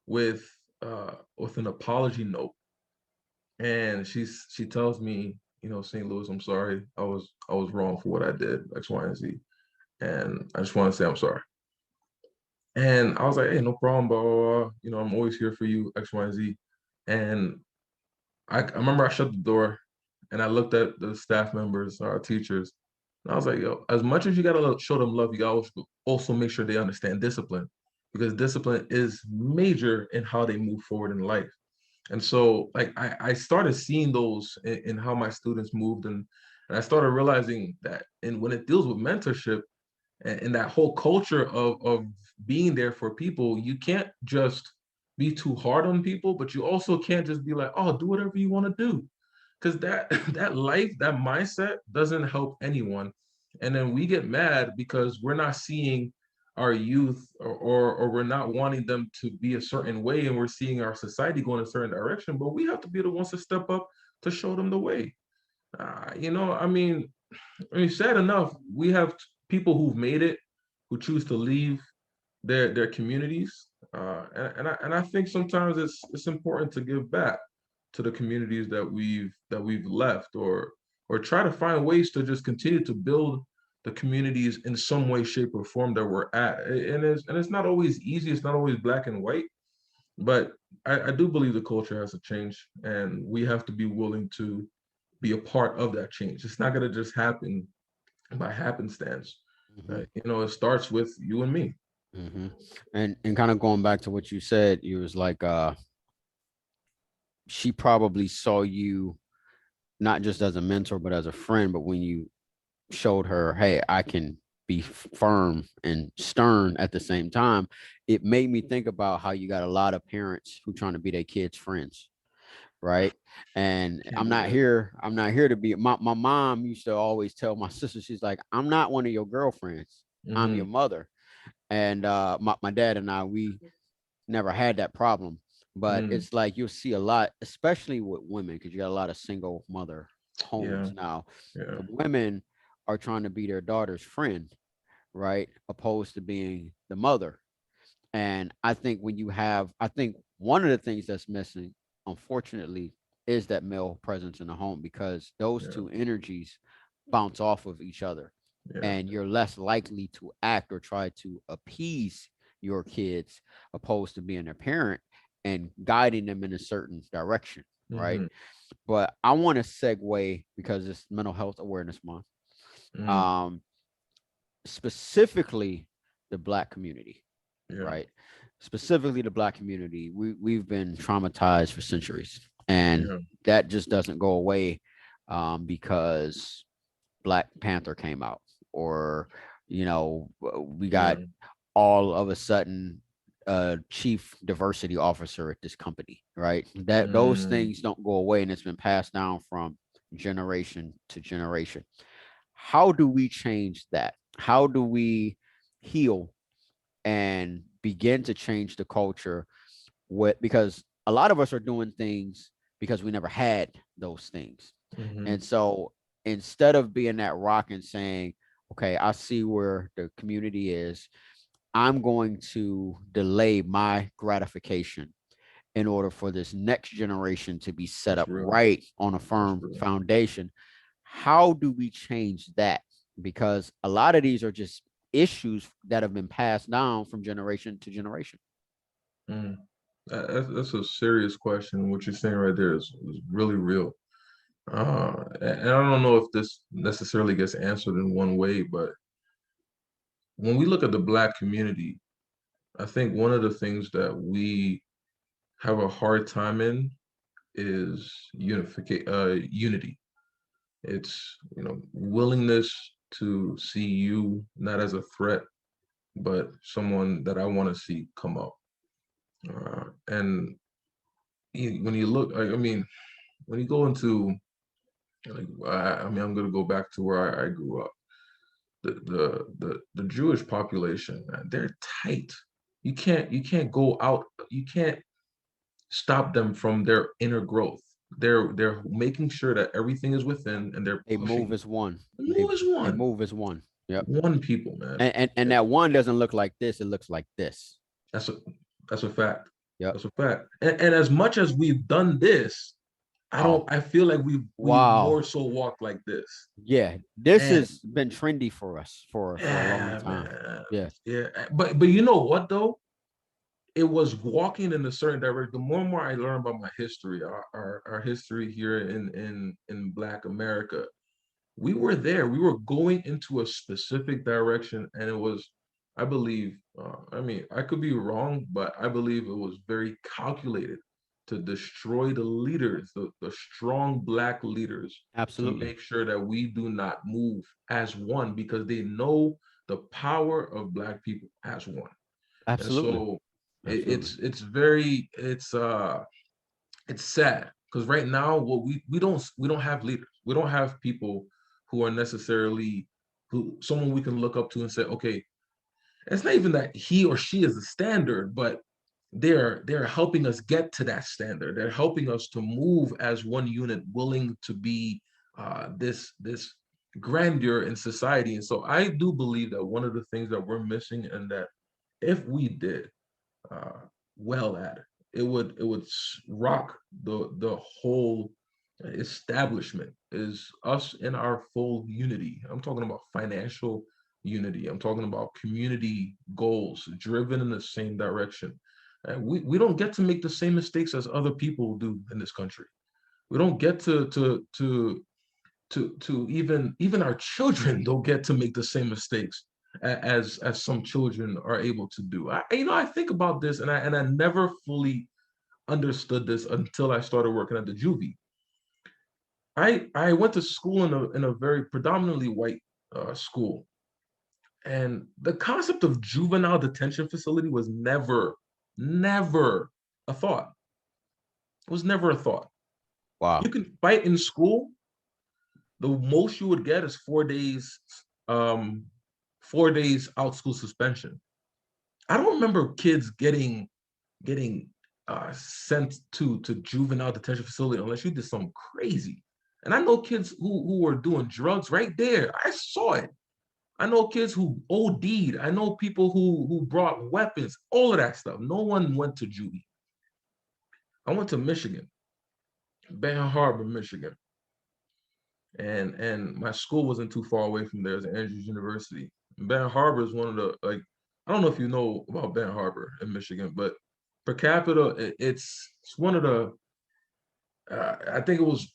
A: with an apology note, and she tells me, you know, St. Louis, I'm sorry. I was wrong for what I did, X, Y, and Z, and I just want to say I'm sorry. And I was like, hey, no problem, blah, blah, blah. You know, I'm always here for you, X, Y, and Z. And I remember I shut the door, and I looked at the staff members, our teachers, and I was like, yo, as much as you gotta show them love, you gotta also make sure they understand discipline, because discipline is major in how they move forward in life. And so, like, I started seeing those in how my students moved, and I started realizing that, and when it deals with mentorship and that whole culture of being there for people, you can't just be too hard on people, but you also can't just be like, oh, do whatever you want to do, because that that mindset doesn't help anyone. And then we get mad because we're not seeing our youth, or we're not wanting them to be a certain way, and we're seeing our society go in a certain direction, but we have to be the ones to step up to show them the way. You know, I mean, sad enough, we have people who've made it, who choose to leave their communities, and I think sometimes it's important to give back to the communities that we've left, or try to find ways to just continue to build the communities in some way, shape, or form that we're at. And it's not always easy. It's not always black and white, but I do believe the culture has to change, and we have to be willing to be a part of that change. It's not going to just happen by happenstance. You know, it starts with you and me.
B: And kind of going back to what you said, you was like, she probably saw you not just as a mentor, but as a friend. But when you showed her, hey, I can be firm and stern at the same time, it made me think about how you got a lot of parents who trying to be their kids' friends, right? And I'm not here to be my mom used to always tell my sister, she's like, I'm not one of your girlfriends. I'm your mother. And my dad and I, we never had that problem. But it's like you'll see a lot, especially with women, because you got a lot of single mother homes now.
A: Yeah.
B: The women are trying to be their daughter's friend, right? Opposed to being the mother. And I think I think one of the things that's missing, unfortunately, is that male presence in the home, because those two energies bounce off of each other.
A: Yeah.
B: and you're less likely to act or try to appease your kids opposed to being their parent and guiding them in a certain direction, right?
A: Mhm.
B: But I want to segue because it's Mental Health Awareness Month,
A: Mm.
B: um, specifically the Black community,
A: Yeah.
B: right? Specifically the Black community. We've been traumatized for centuries, and
A: Yeah.
B: that just doesn't go away because Black Panther came out, or we
A: Yeah.
B: got all of a sudden a chief diversity officer at this company, right? That those
A: Mm.
B: things don't go away, and it's been passed down from generation to generation. How do we change that? How do we heal and begin to change the culture? Because a lot of us are doing things because we never had those things. And
A: Mhm.
B: so instead of being that rock and saying, okay, I see where the community is, I'm going to delay my gratification in order for this next generation to be set
A: That's
B: up
A: real.
B: right on a
A: That's
B: firm
A: real.
B: foundation. How do we change that? Because a lot of these are just issues that have been passed down from generation to generation.
A: Mm. That's a serious question. What you're saying right there is really real. And I don't know if this necessarily gets answered in one way, but when we look at the Black community, I think one of the things that we have a hard time in is unity. It's, willingness to see you not as a threat, but someone that I want to see come up. And when you look, I mean, when you go into, like, I mean, I'm going to go back to where I grew up. The Jewish population, man, they're tight. You can't go out. You can't stop them from their inner growth. They're making sure that everything is within, and they're
B: They move
A: pushing.
B: as one.
A: Move as
B: They
A: one,
B: move as one. Yep.
A: one people, man.
B: And that one doesn't look like this, it looks like this.
A: That's a that's a fact.
B: Yep.
A: That's a fact. And as much as we've done this,
B: Wow.
A: I feel like we've
B: Wow.
A: more so walked like this.
B: Yeah. This
A: And
B: has been trendy for us for a long
A: yeah,
B: time.
A: man.
B: Yeah.
A: Yeah. But you know what though? It was walking in a certain direction. The more and more I learn about my history, our history here in Black America, we were there. We were going into a specific direction, and it was, I believe, I mean, I could be wrong, but I believe it was very calculated to destroy the leaders, the strong Black leaders, to
B: Absolutely.
A: make sure that we do not move as one because they know the power of Black people as one. And
B: Absolutely.
A: so
B: Absolutely.
A: it's sad because right now what we don't have leaders. We don't have people who are necessarily who someone we can look up to and say, okay, it's not even that he or she is the standard, but they're helping us get to that standard. They're helping us to move as one unit, willing to be this grandeur in society. And so I do believe that one of the things that we're missing, and that if we did uh, well at it, it would rock the whole establishment, is us in our full unity. I'm talking about financial unity. I'm talking about community goals driven in the same direction. And we don't get to make the same mistakes as other people do in this country. We don't get to even our children don't get to make the same mistakes as some children are able to do. I think about this, and I never fully understood this until I started working at the juvie. I went to school in a very predominantly white school, and the concept of juvenile detention facility was never a thought. It was never a thought. You
B: Wow.
A: can fight in school. The most you would get is 4 days, um, 4 days out school suspension. I don't remember kids getting sent to juvenile detention facility unless you did something crazy. And I know kids who were doing drugs right there. I saw it. I know kids who OD'd. I know people who brought weapons. All of that stuff. No one went to juvie. I went to Michigan, Benton Harbor, Michigan. and my school wasn't too far away from there. It's Andrews University. Benton Harbor is one of the, like, I don't know if you know about Benton Harbor in Michigan, but per capita, it's one of the I think it was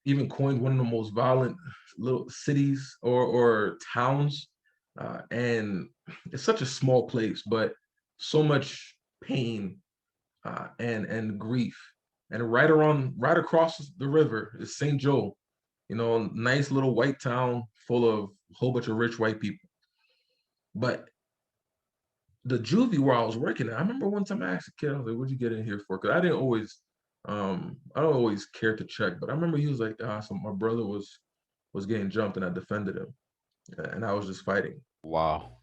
A: even coined one of the most violent little cities or towns, and it's such a small place, but so much pain and grief. And right across the river is St. Joe, nice little white town full of a whole bunch of rich white people. But the juvie where I was working at, I remember one time I asked a kid, I was like, "What'd you get in here for?" Because I don't always care to check, but I remember he was like, so my brother was getting jumped and I defended him, and I was just fighting.
B: Wow.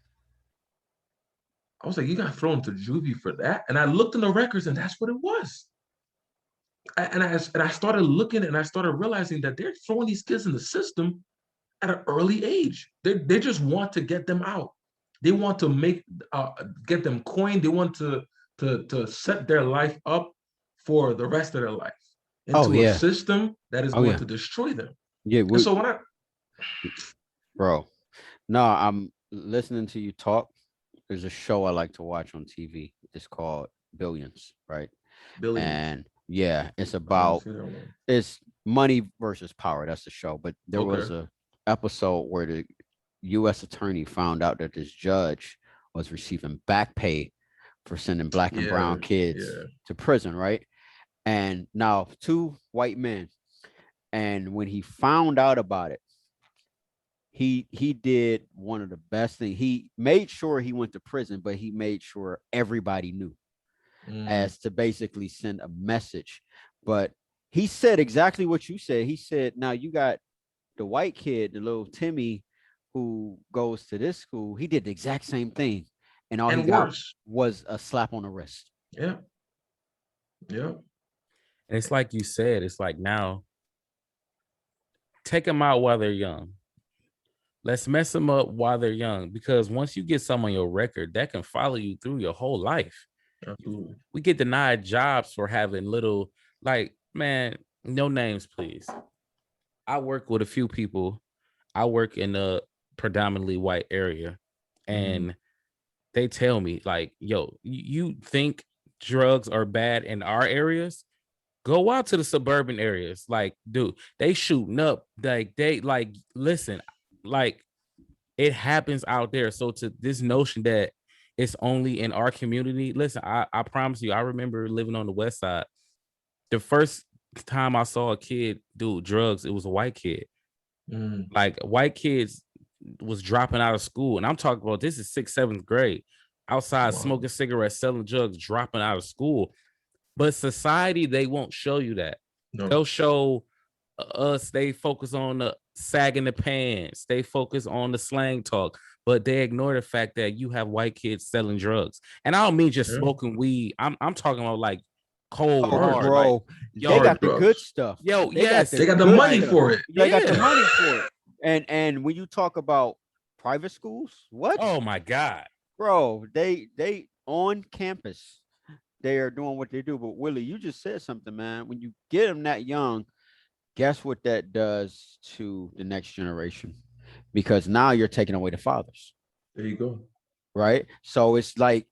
A: I was like, "You got thrown to juvie for that?" And I looked in the records, and that's what it was. And I started looking, and I started realizing that they're throwing these kids in the system at an early age. They just want to get them out. They want to get them coined. They want to set their life up for the rest of their life
B: Oh
A: into a
B: yeah.
A: system that is
B: Oh
A: going
B: yeah.
A: to destroy them.
B: Yeah.
A: And so when I
B: Bro. No, I'm listening to you talk. There's a show I like to watch on TV. It's called Billions, right?
A: Billions,
B: And yeah, it's
A: I haven't
B: about
A: seen that one.
B: it's money versus power. That's the show. But there was
A: Okay.
B: a episode where the U.S. attorney found out that this judge was receiving back pay for sending black and
A: Yeah,
B: brown kids
A: yeah.
B: to prison, right? And now two white men. And when he found out about it, he did one of the best things. He made sure he went to prison, but he made sure everybody knew,
A: Mm,
B: as to basically send a message. But he said exactly what you said. He said, now you got the white kid, the little Timmy, who goes to this school. He did the exact same thing. And all he
A: and
B: got
A: worse.
B: was a slap on the wrist.
A: Yeah, yeah.
C: And it's like you said, it's like now take them out while they're young. Let's mess them up while they're young, because once you get some on your record, that can follow you through your whole life.
A: Absolutely.
C: We get denied jobs for having little, like, man, no names, please. I work with a few people. I work in a predominantly white area, and they tell me, like, yo, you think drugs are bad in our areas? Go out to the suburban areas. Like, dude, they shooting up. Like, they like, listen, like, it happens out there. So to this notion that it's only in our community, listen, I promise you, I remember living on the west side. The first time I saw a kid do drugs, it was a white kid.
A: Mm,
C: Like, white kids was dropping out of school. And I'm talking about, this is 6th, 7th grade, outside
A: wow.
C: smoking cigarettes, selling drugs, dropping out of school. But society, they won't show you that.
A: No.
C: They'll show us, they focus on the sagging the pants, they focus on the slang talk, but they ignore the fact that you have white kids selling drugs. And I don't mean just
A: Yeah.
C: smoking weed. I'm talking about like cold
B: Oh,
A: Hard
C: hard, like,
B: bro, they
C: yo,
A: hard
B: got the good
A: drugs.
B: stuff.
C: yo,
B: They got
C: yes,
B: the
A: They got the
B: good
A: money
B: stuff.
A: for it.
B: They got the
C: yeah.
B: money for it. And when you talk about private schools, what?
C: Oh my God.
B: Bro, they on campus, they are doing what they do. But Willie, you just said something, man. When you get them that young, guess what that does to the next generation? Because now you're taking away the fathers,
A: There you go.
B: right? So it's like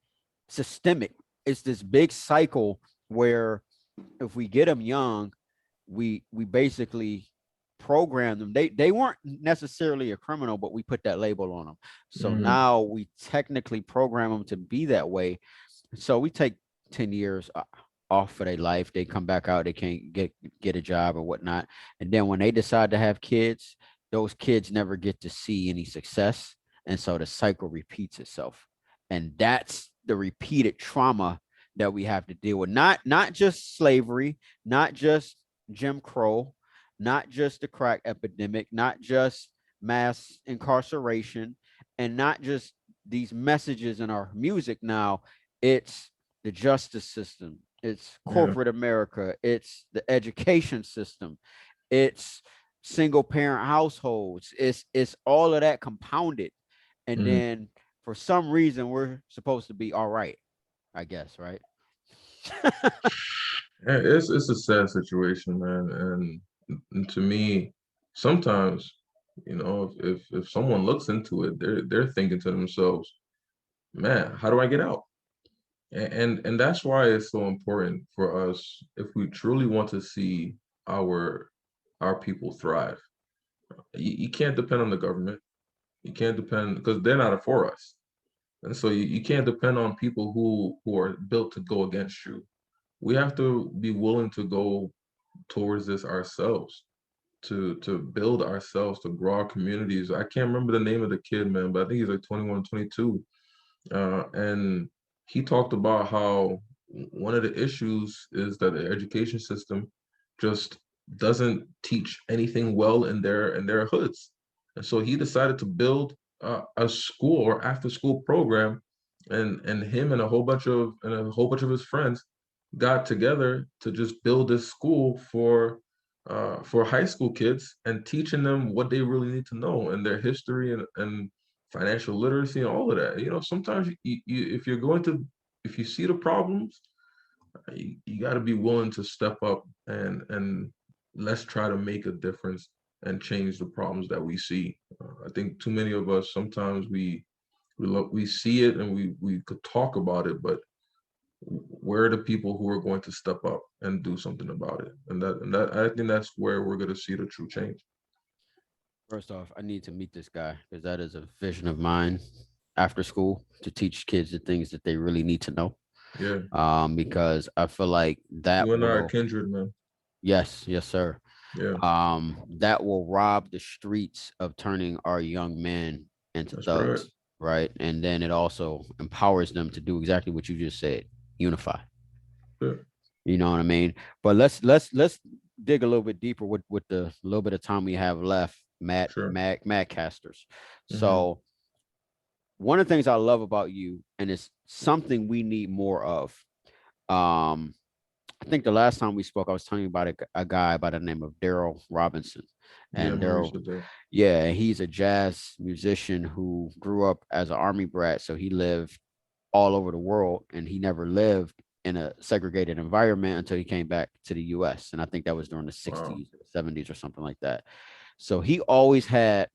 B: systemic. It's this big cycle where if we get them young, we basically program them. They weren't necessarily a criminal, but we put that label on them. So
A: Mm,
B: now we technically program them to be that way. So we take 10 years off for their life. They come back out, they can't get a job or whatnot. And then when they decide to have kids, those kids never get to see any success. And so the cycle repeats itself. And that's the repeated trauma that we have to deal with. Not just slavery, not just Jim Crow, not just the crack epidemic, not just mass incarceration, and not just these messages in our music now. It's the justice system, it's
A: yeah.
B: corporate America, it's the education system, it's single parent households, it's all of that compounded. And
A: Mm.
B: then for some reason we're supposed to be all right, I guess, right?
A: Yeah, it's a sad situation, man. And to me, sometimes, if someone looks into it, they're thinking to themselves, man, how do I get out? And that's why it's so important for us, if we truly want to see our our people thrive. You can't depend on the government. You can't depend, because they're not for us. And so you can't depend on people who are built to go against you. We have to be willing to go towards this ourselves, to build ourselves, to grow our communities. I can't remember the name of the kid, man, but I think he's like 21, 22. And he talked about how one of the issues is that the education system just doesn't teach anything well in their hoods. And so he decided to build a school or after school program, and him and a whole bunch of his friends got together to just build this school for high school kids, and teaching them what they really need to know and their history and financial literacy and all of that. Sometimes if you're going to, if you see the problems, you got to be willing to step up, and let's try to make a difference and change the problems that we see. I think too many of us, sometimes we see it and we could talk about it, but where are the people who are going to step up and do something about it? And that I think that's where we're going to see the true change.
B: First off, I need to meet this guy because that is a vision of mine after school to teach kids the things that they really need to know.
A: Yeah,
B: Because I feel like that
A: you and I are
B: will,
A: kindred, man.
B: yes, yes, sir.
A: Yeah,
B: That will rob the streets of turning our young men into
A: that's right.
B: thugs, right? And then it also empowers them to do exactly what you just said, unify.
A: Yeah,
B: You know what I mean? But let's dig a little bit deeper with the little bit of time we have left.
A: sure.
B: Madcasters.
A: Hmm.
B: So one of the things I love about you, and it's something we need more of. Um, I think the last time we spoke, I was telling you about a guy by the name of Daryl Robinson,
A: Yeah, I
B: and
A: remember you
B: Daryl,
A: said that.
B: yeah, he's a jazz musician who grew up as an army brat, so he lived all over the world, and he never lived in a segregated environment until he came back to the U.S. And I think that was during the
A: Wow.
B: 60s, 70s, or something like that. So he always had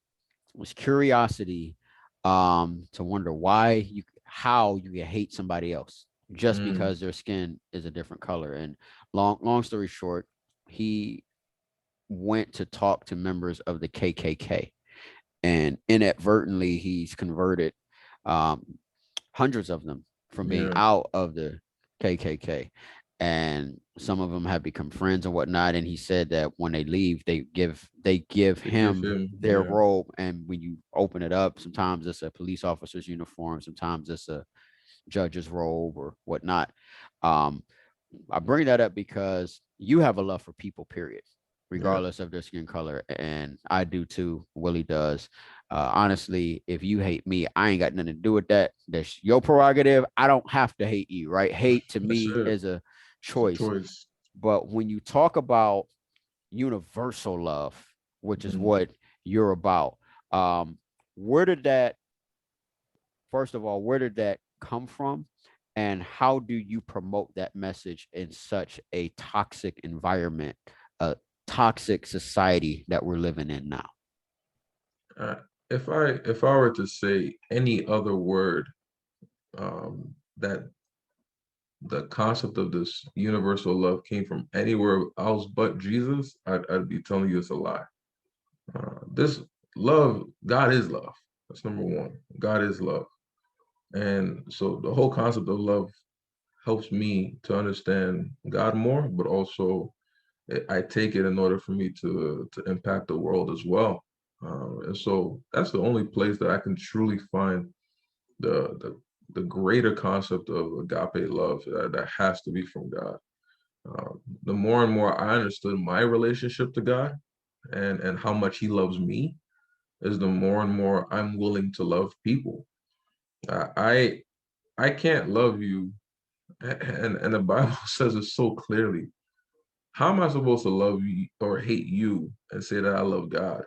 B: was curiosity, to wonder why you how you can hate somebody else just
A: Mm,
B: because their skin is a different color. And long story short, he went to talk to members of the KKK, and inadvertently he's converted um, hundreds of them from being
A: yeah,
B: out of the KKK. And some of them have become friends and whatnot. And he said that when they leave, they give
A: they give
B: him
A: him,
B: their
A: yeah,
B: robe. And when you open it up, sometimes it's a police officer's uniform, sometimes it's a judge's robe or whatnot. Um, I bring that up because you have a love for people, period,
A: yeah,
B: regardless of their skin color. And I do too. Willie does. Honestly, if you hate me, I ain't got nothing to do with that. That's your prerogative. I don't have to hate you, right? Hate to
A: that's
B: me
A: it.
B: is a
A: It's a
B: choice.
A: choice.
B: But when you talk about universal love, which is
A: Mhm.
B: what you're about, um, where did that first of all, where did that come from? And how do you promote that message in such a toxic environment, a toxic society that we're living in now?
A: Uh, if I were to say any other word, that the concept of this universal love came from anywhere else but Jesus, I'd be telling you it's a lie. This love, God is love. That's number one. God is love. And so the whole concept of love helps me to understand God more, but also I take it in order for me to impact the world as well. And so that's the only place that I can truly find the the, the greater concept of agape love, that has to be from God. The more and more I understood my relationship to God, and how much He loves me, is the more and more I'm willing to love people. I I can't love you, and the Bible says it so clearly. How am I supposed to love you or hate you and say that I love God,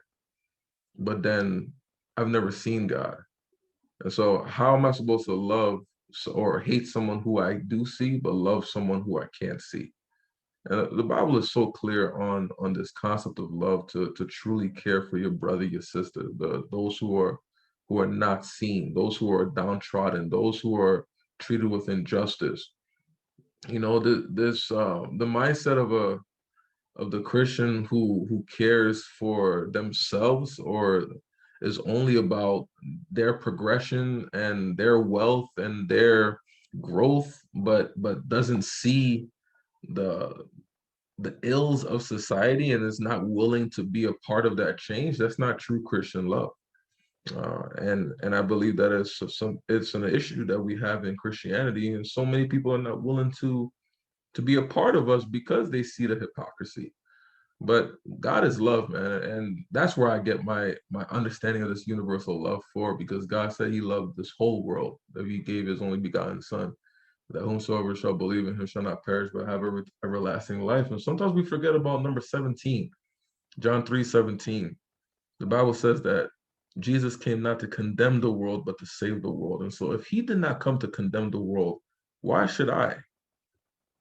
A: but then I've never seen God? And so, how am I supposed to love or hate someone who I do see, but love someone who I can't see? And the Bible is so clear on this concept of love to truly care for your brother, your sister, those who are not seen, those who are downtrodden, those who are treated with injustice. You know, the mindset of the Christian who cares for themselves or is only about their progression and their wealth and their growth, but doesn't see the the ills of society and is not willing to be a part of that change. That's not true Christian love. And I believe that it's an issue that we have in Christianity, and so many people are not willing to be a part of us because they see the hypocrisy. But God is love, man, and that's where I get my understanding of this universal love for, because God said He loved this whole world, that He gave His only begotten Son, that whomsoever shall believe in Him shall not perish but have everlasting life. And sometimes we forget about number 17, John 3:17. The Bible says that Jesus came not to condemn the world but to save the world. And so, if He did not come to condemn the world, why should I?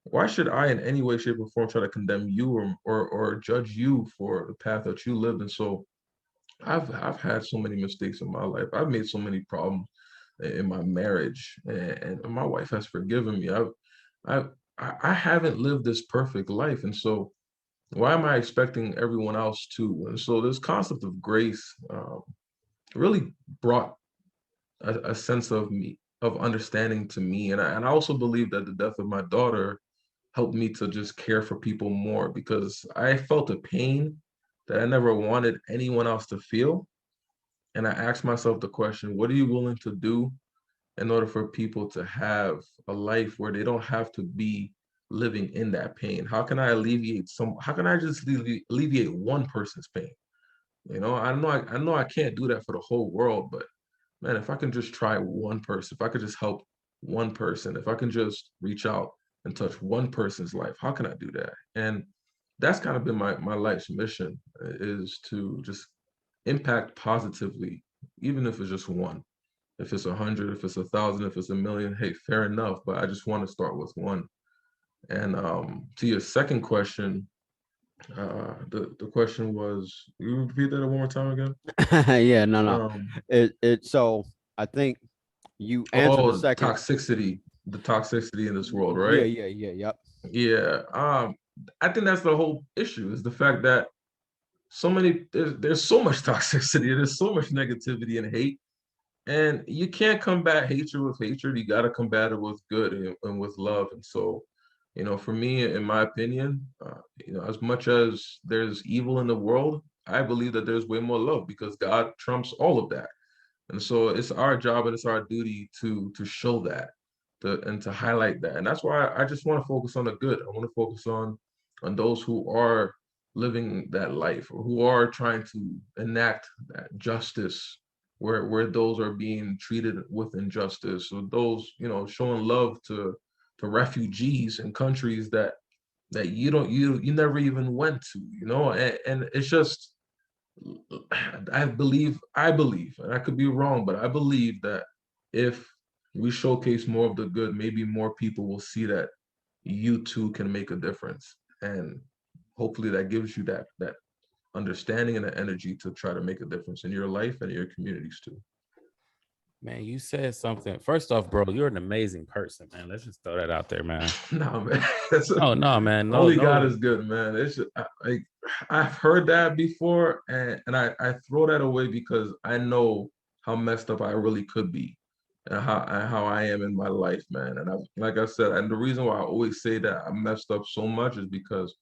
A: Why should I in any way, shape, or form try to condemn you or judge you for the path that you lived? And so I've had so many mistakes in my life. I've made so many problems in my marriage, and my wife has forgiven me. I've I haven't lived this perfect life, and so why am I expecting everyone else to? And so this concept of grace really brought a sense of me of understanding to me, and I also believe that the death of my daughter helped me to just care for people more, because I felt a pain that I never wanted anyone else to feel. And I asked myself the question, what are you willing to do in order for people to have a life where they don't have to be living in that pain? How can I alleviate how can I just alleviate one person's pain? You know, I know I can't do that for the whole world, but man, if I can just try one person, if I could just help one person, if I can just reach out and touch one person's life, how can I do that? And that's kind of been my life's mission, is to just impact positively, even if it's just one. If it's 100, if it's 1,000, if it's a million, hey, fair enough. But I just want to start with one. And to your second question, the question was, you repeat that one more time again?
B: Yeah, no.
A: Um,
B: It so I think you answered the
A: oh,
B: second.
A: the toxicity in this world,
B: Yeah,
A: right?
B: yep.
A: Yeah. I think that's the whole issue, is the fact that there's so much toxicity, there's so much negativity and hate, and you can't combat hatred with hatred. You got to combat it with good and with love. And so, you know, for me, in my opinion, you know, as much as there's evil in the world, I believe that there's way more love, because God trumps all of that. And so it's our job and it's our duty to show that, and to highlight that. And that's why I just want to focus on the good. I want to focus on those who are living that life, or who are trying to enact that justice where those are being treated with injustice, or those, you know, showing love to refugees in countries that you never even went to, you know. And it's just, I believe, and I could be wrong, but I believe that if we showcase more of the good, maybe more people will see that you too can make a difference. And hopefully that gives you that understanding and the energy to try to make a difference in your life and in your communities too.
C: Man, you said something. First off, bro, you're an amazing person, man. Let's just throw that out there, man.
A: No, man.
C: Oh no, man. No,
A: Only God
C: no.
A: is good, man. It's just, I've heard that before, and I throw that away because I know how messed up I really could be, and how I am in my life, man. And like I said, and the reason why I always say that I'm messed up so much is because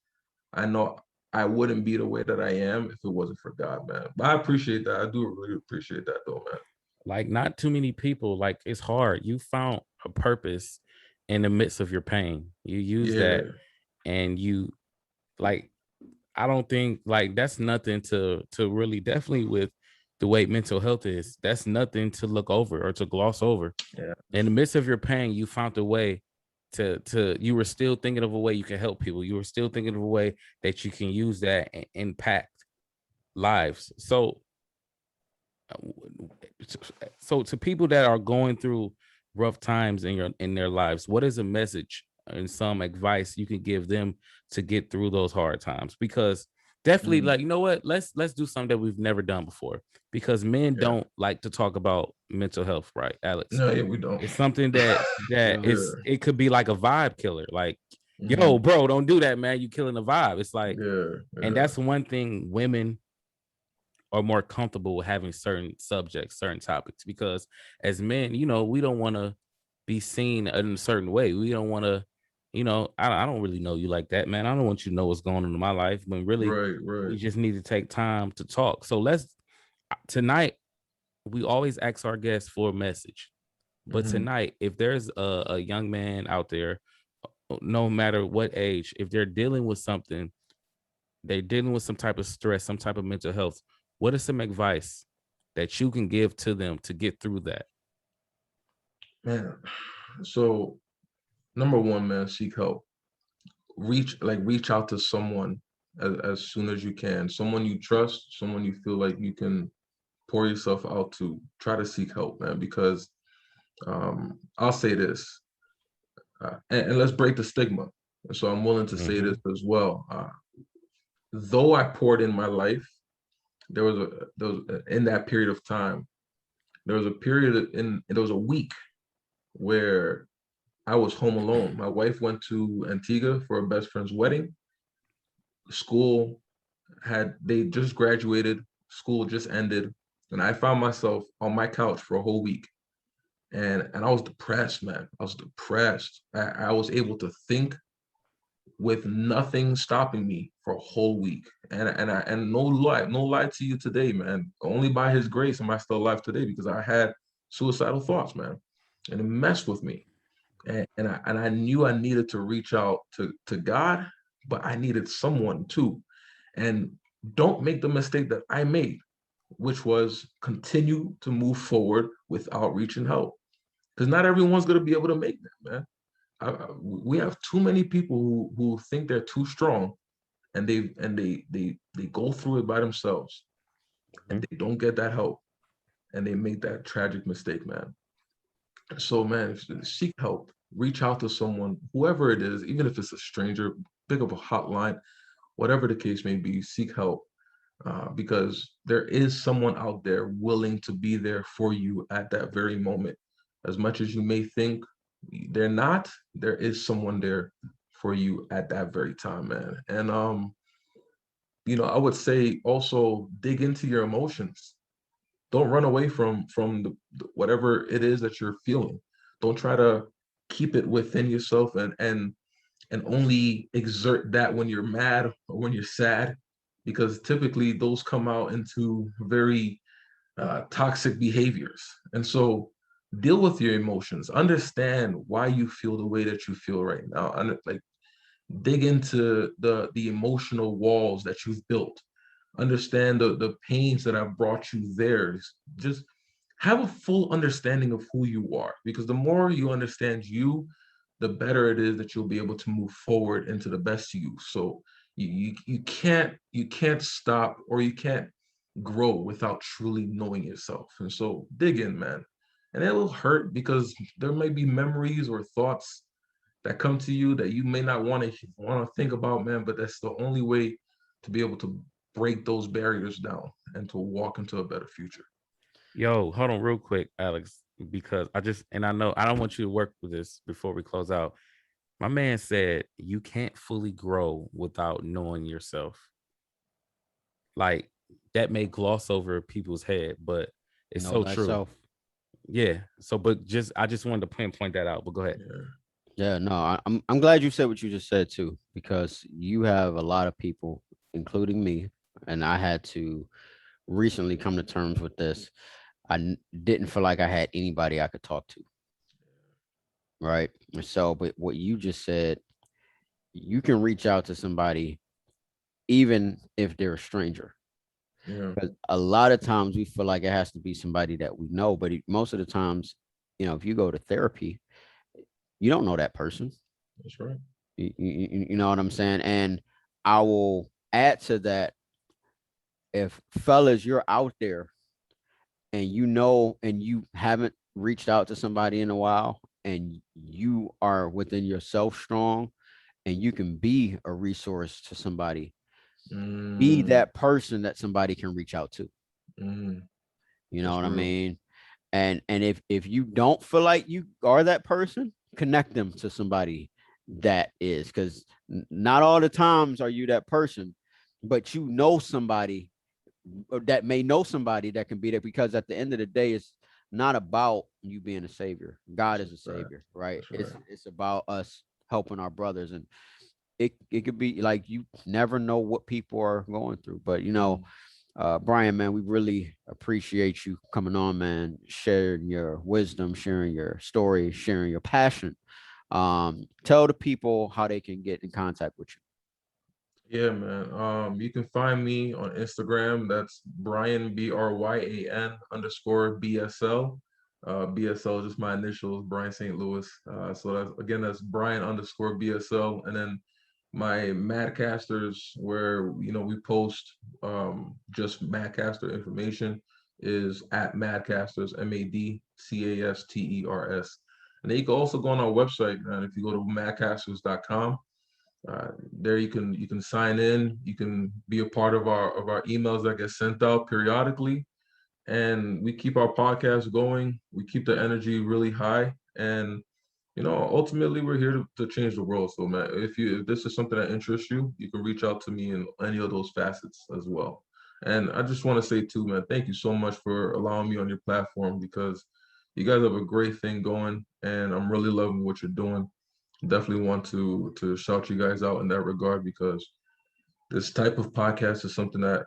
A: I know I wouldn't be the way that I am if it wasn't for God, man. But I appreciate that. I do really appreciate that, though, man.
C: Like, not too many people, like, it's hard. You found a purpose in the midst of your pain. You use that,
A: Yeah,
C: and you, like, I don't think, like, that's nothing to really, definitely with the way mental health is, that's nothing to look over or to gloss over.
A: yeah.
C: In the midst of your pain, you found a way to you were still thinking of a way you can help people. You were still thinking of a way that you can use that and impact lives. So to people that are going through rough times in their lives, what is a message and some advice you can give them to get through those hard times? Because definitely, like, you know what, let's do something that we've never done before, because men don't like to talk about mental health, right, Alex?
A: No, yeah, we don't.
C: It's something that
B: Yeah.
C: is, it could be like a vibe killer, like, yo, bro, don't do that, man, you killing the vibe. It's like, and that's one thing, women are more comfortable with having certain subjects, certain topics, because as men, you know, we don't want to be seen in a certain way. We don't want to, you know, I don't really know you like that, man. I don't want you to know what's going on in my life, but really, we just need to take time to talk. So tonight, we always ask our guests for a message. But tonight, if there's a young man out there, no matter what age, if they're dealing with something, they're dealing with some type of stress, some type of mental health, what is some advice that you can give to them to get through that?
A: Man, so number one, man, seek help. Reach out to someone as soon as you can. Someone you trust, someone you feel like you can pour yourself out to. Try to seek help, man, because I'll say this, and let's break the stigma. So I'm willing to say this as well. Though I poured in my life, there was in that period of time, there was a week where I was home alone. My wife went to Antigua for her best friend's wedding. School they just graduated, school just ended, and I found myself on my couch for a whole week. And I was depressed, man. I was depressed. I was able to think with nothing stopping me for a whole week. And no lie to you today, man. Only by his grace am I still alive today, because I had suicidal thoughts, man. And it messed with me. And I knew I needed to reach out to God, but I needed someone too. And don't make the mistake that I made, which was continue to move forward without reaching help. Because not everyone's going to be able to make that, man. We have too many people who think they're too strong, and they go through it by themselves, and they don't get that help, and they make that tragic mistake, man. So, man, seek help. Reach out to someone, whoever it is, even if it's a stranger. Pick up a hotline, whatever the case may be. Seek help, because there is someone out there willing to be there for you at that very moment. As much as you may think they're not, there is someone there for you at that very time, man. And I would say also dig into your emotions. Don't run away from whatever it is that you're feeling. Don't try to keep it within yourself and only exert that when you're mad or when you're sad, because typically those come out into very toxic behaviors. And so deal with your emotions, understand why you feel the way that you feel right now. Like, dig into the emotional walls that you've built, understand the pains that have brought you there. Just have a full understanding of who you are, because the more you understand you, the better it is that you'll be able to move forward into the best you. So you can't stop, or you can't grow without truly knowing yourself. And so dig in, man. And it will hurt, because there might be memories or thoughts that come to you that you may not want to think about, man, but that's the only way to be able to break those barriers down and to walk into a better future.
C: Yo, hold on real quick, Alex, because I know I don't want you to work with this before we close out. My man said you can't fully grow without knowing yourself. Like, that may gloss over people's head, but it's so true.
B: Thyself.
C: Yeah. So, but I just wanted to point that out. But go ahead.
B: Yeah, no, I'm glad you said what you just said too, because you have a lot of people, including me, and I had to recently come to terms with this. Didn't feel like I had anybody I could talk to. Right. So, but what you just said, you can reach out to somebody even if they're a stranger.
A: Yeah.
B: Because a lot of times we feel like it has to be somebody that we know, but most of the times, if you go to therapy, you don't know that person.
A: That's right.
B: You know what I'm saying? And I will add to that, if fellas, you're out there and and you haven't reached out to somebody in a while, and you are within yourself strong and you can be a resource to somebody, be that person that somebody can reach out to. You know what I mean? And if you don't feel like you are that person, connect them to somebody that is, because not all the times are you that person, but you know somebody that may know somebody that can be there, because at the end of the day, it's not about you being a savior. God is a savior, right? It's about us helping our brothers, and it could be like, you never know what people are going through. But you know, Bryan, man, we really appreciate you coming on, man, sharing your wisdom, sharing your story, sharing your passion. Tell the people how they can get in contact with you.
A: Yeah, man. You can find me on Instagram. That's Bryan, BRYAN_BSL. BSL is just my initials, Bryan Saint Louis. So that's Bryan_BSL. And then my Madcasters, where we post just Madcaster information, is at Madcasters, MADCASTERS. And then you can also go on our website, and if you go to madcasters.com, there you can sign in, you can be a part of our emails that get sent out periodically, and we keep our podcast going, we keep the energy really high, and ultimately we're here to change the world. So man, if this is something that interests you, you can reach out to me in any of those facets as well. And I just want to say too, man, thank you so much for allowing me on your platform, because you guys have a great thing going, and I'm really loving what you're doing. Definitely want to shout you guys out in that regard, because this type of podcast is something that,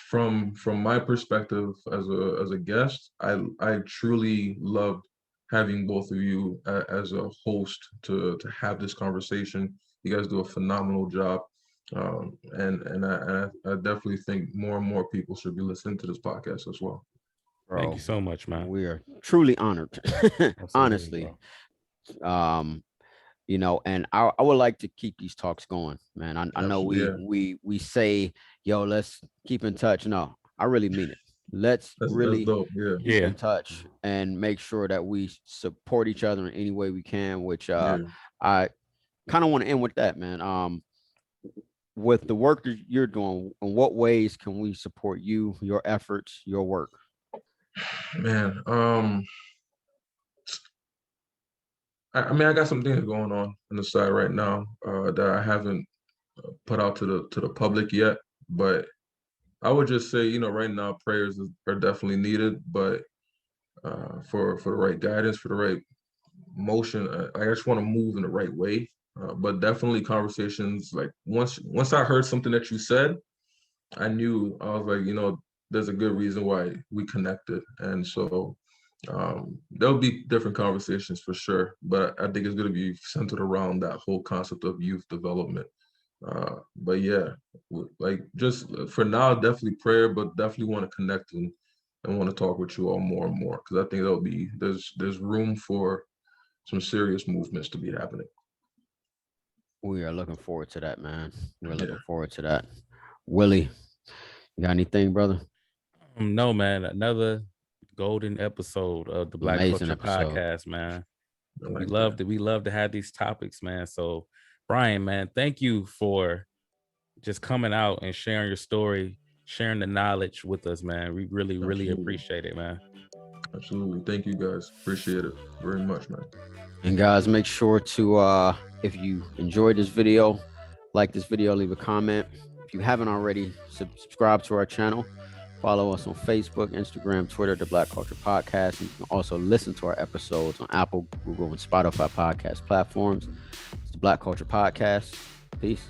A: from my perspective as a guest, I truly loved having both of you as a host to have this conversation. You guys do a phenomenal job, and I definitely think more and more people should be listening to this podcast as well.
B: Bro,
C: thank you so much, man.
B: We are truly honored. Honestly. You know, and I would like to keep these talks going, man. I know we say, yo, let's keep in touch. No, I really mean it. Let's really
A: dope.
B: keep in touch and make sure that we support each other in any way we can, which I kind of want to end with that, man. With the work that you're doing, in what ways can we support you, your efforts, your work?
A: Man, I mean, I got some things going on the side right now that I haven't put out to the public yet, but I would just say, right now prayers are definitely needed, but for the right guidance, for the right motion, I just want to move in the right way. But definitely conversations, like once I heard something that you said, I knew, I was like, there's a good reason why we connected, and so there'll be different conversations for sure, but I think it's going to be centered around that whole concept of youth development. But yeah, like just for now, definitely prayer, but definitely want to connect and want to talk with you all more and more, because I think there's room for some serious movements to be happening.
B: We are looking forward to that, man. We're looking forward to that. Willie, you got anything, brother?
C: No, man. Another golden episode of the Black Culture Podcast, man. We love to have these topics, man. So, Bryan, man, thank you for just coming out and sharing your story, sharing the knowledge with us, man. We really appreciate it, man.
A: Absolutely. Thank you, guys. Appreciate it very much, man.
B: And guys, make sure to, if you enjoyed this video, like this video, leave a comment. If you haven't already, subscribe to our channel. Follow us on Facebook, Instagram, Twitter, The Black Culture Podcast. And you can also listen to our episodes on Apple, Google, and Spotify podcast platforms. It's The Black Culture Podcast. Peace.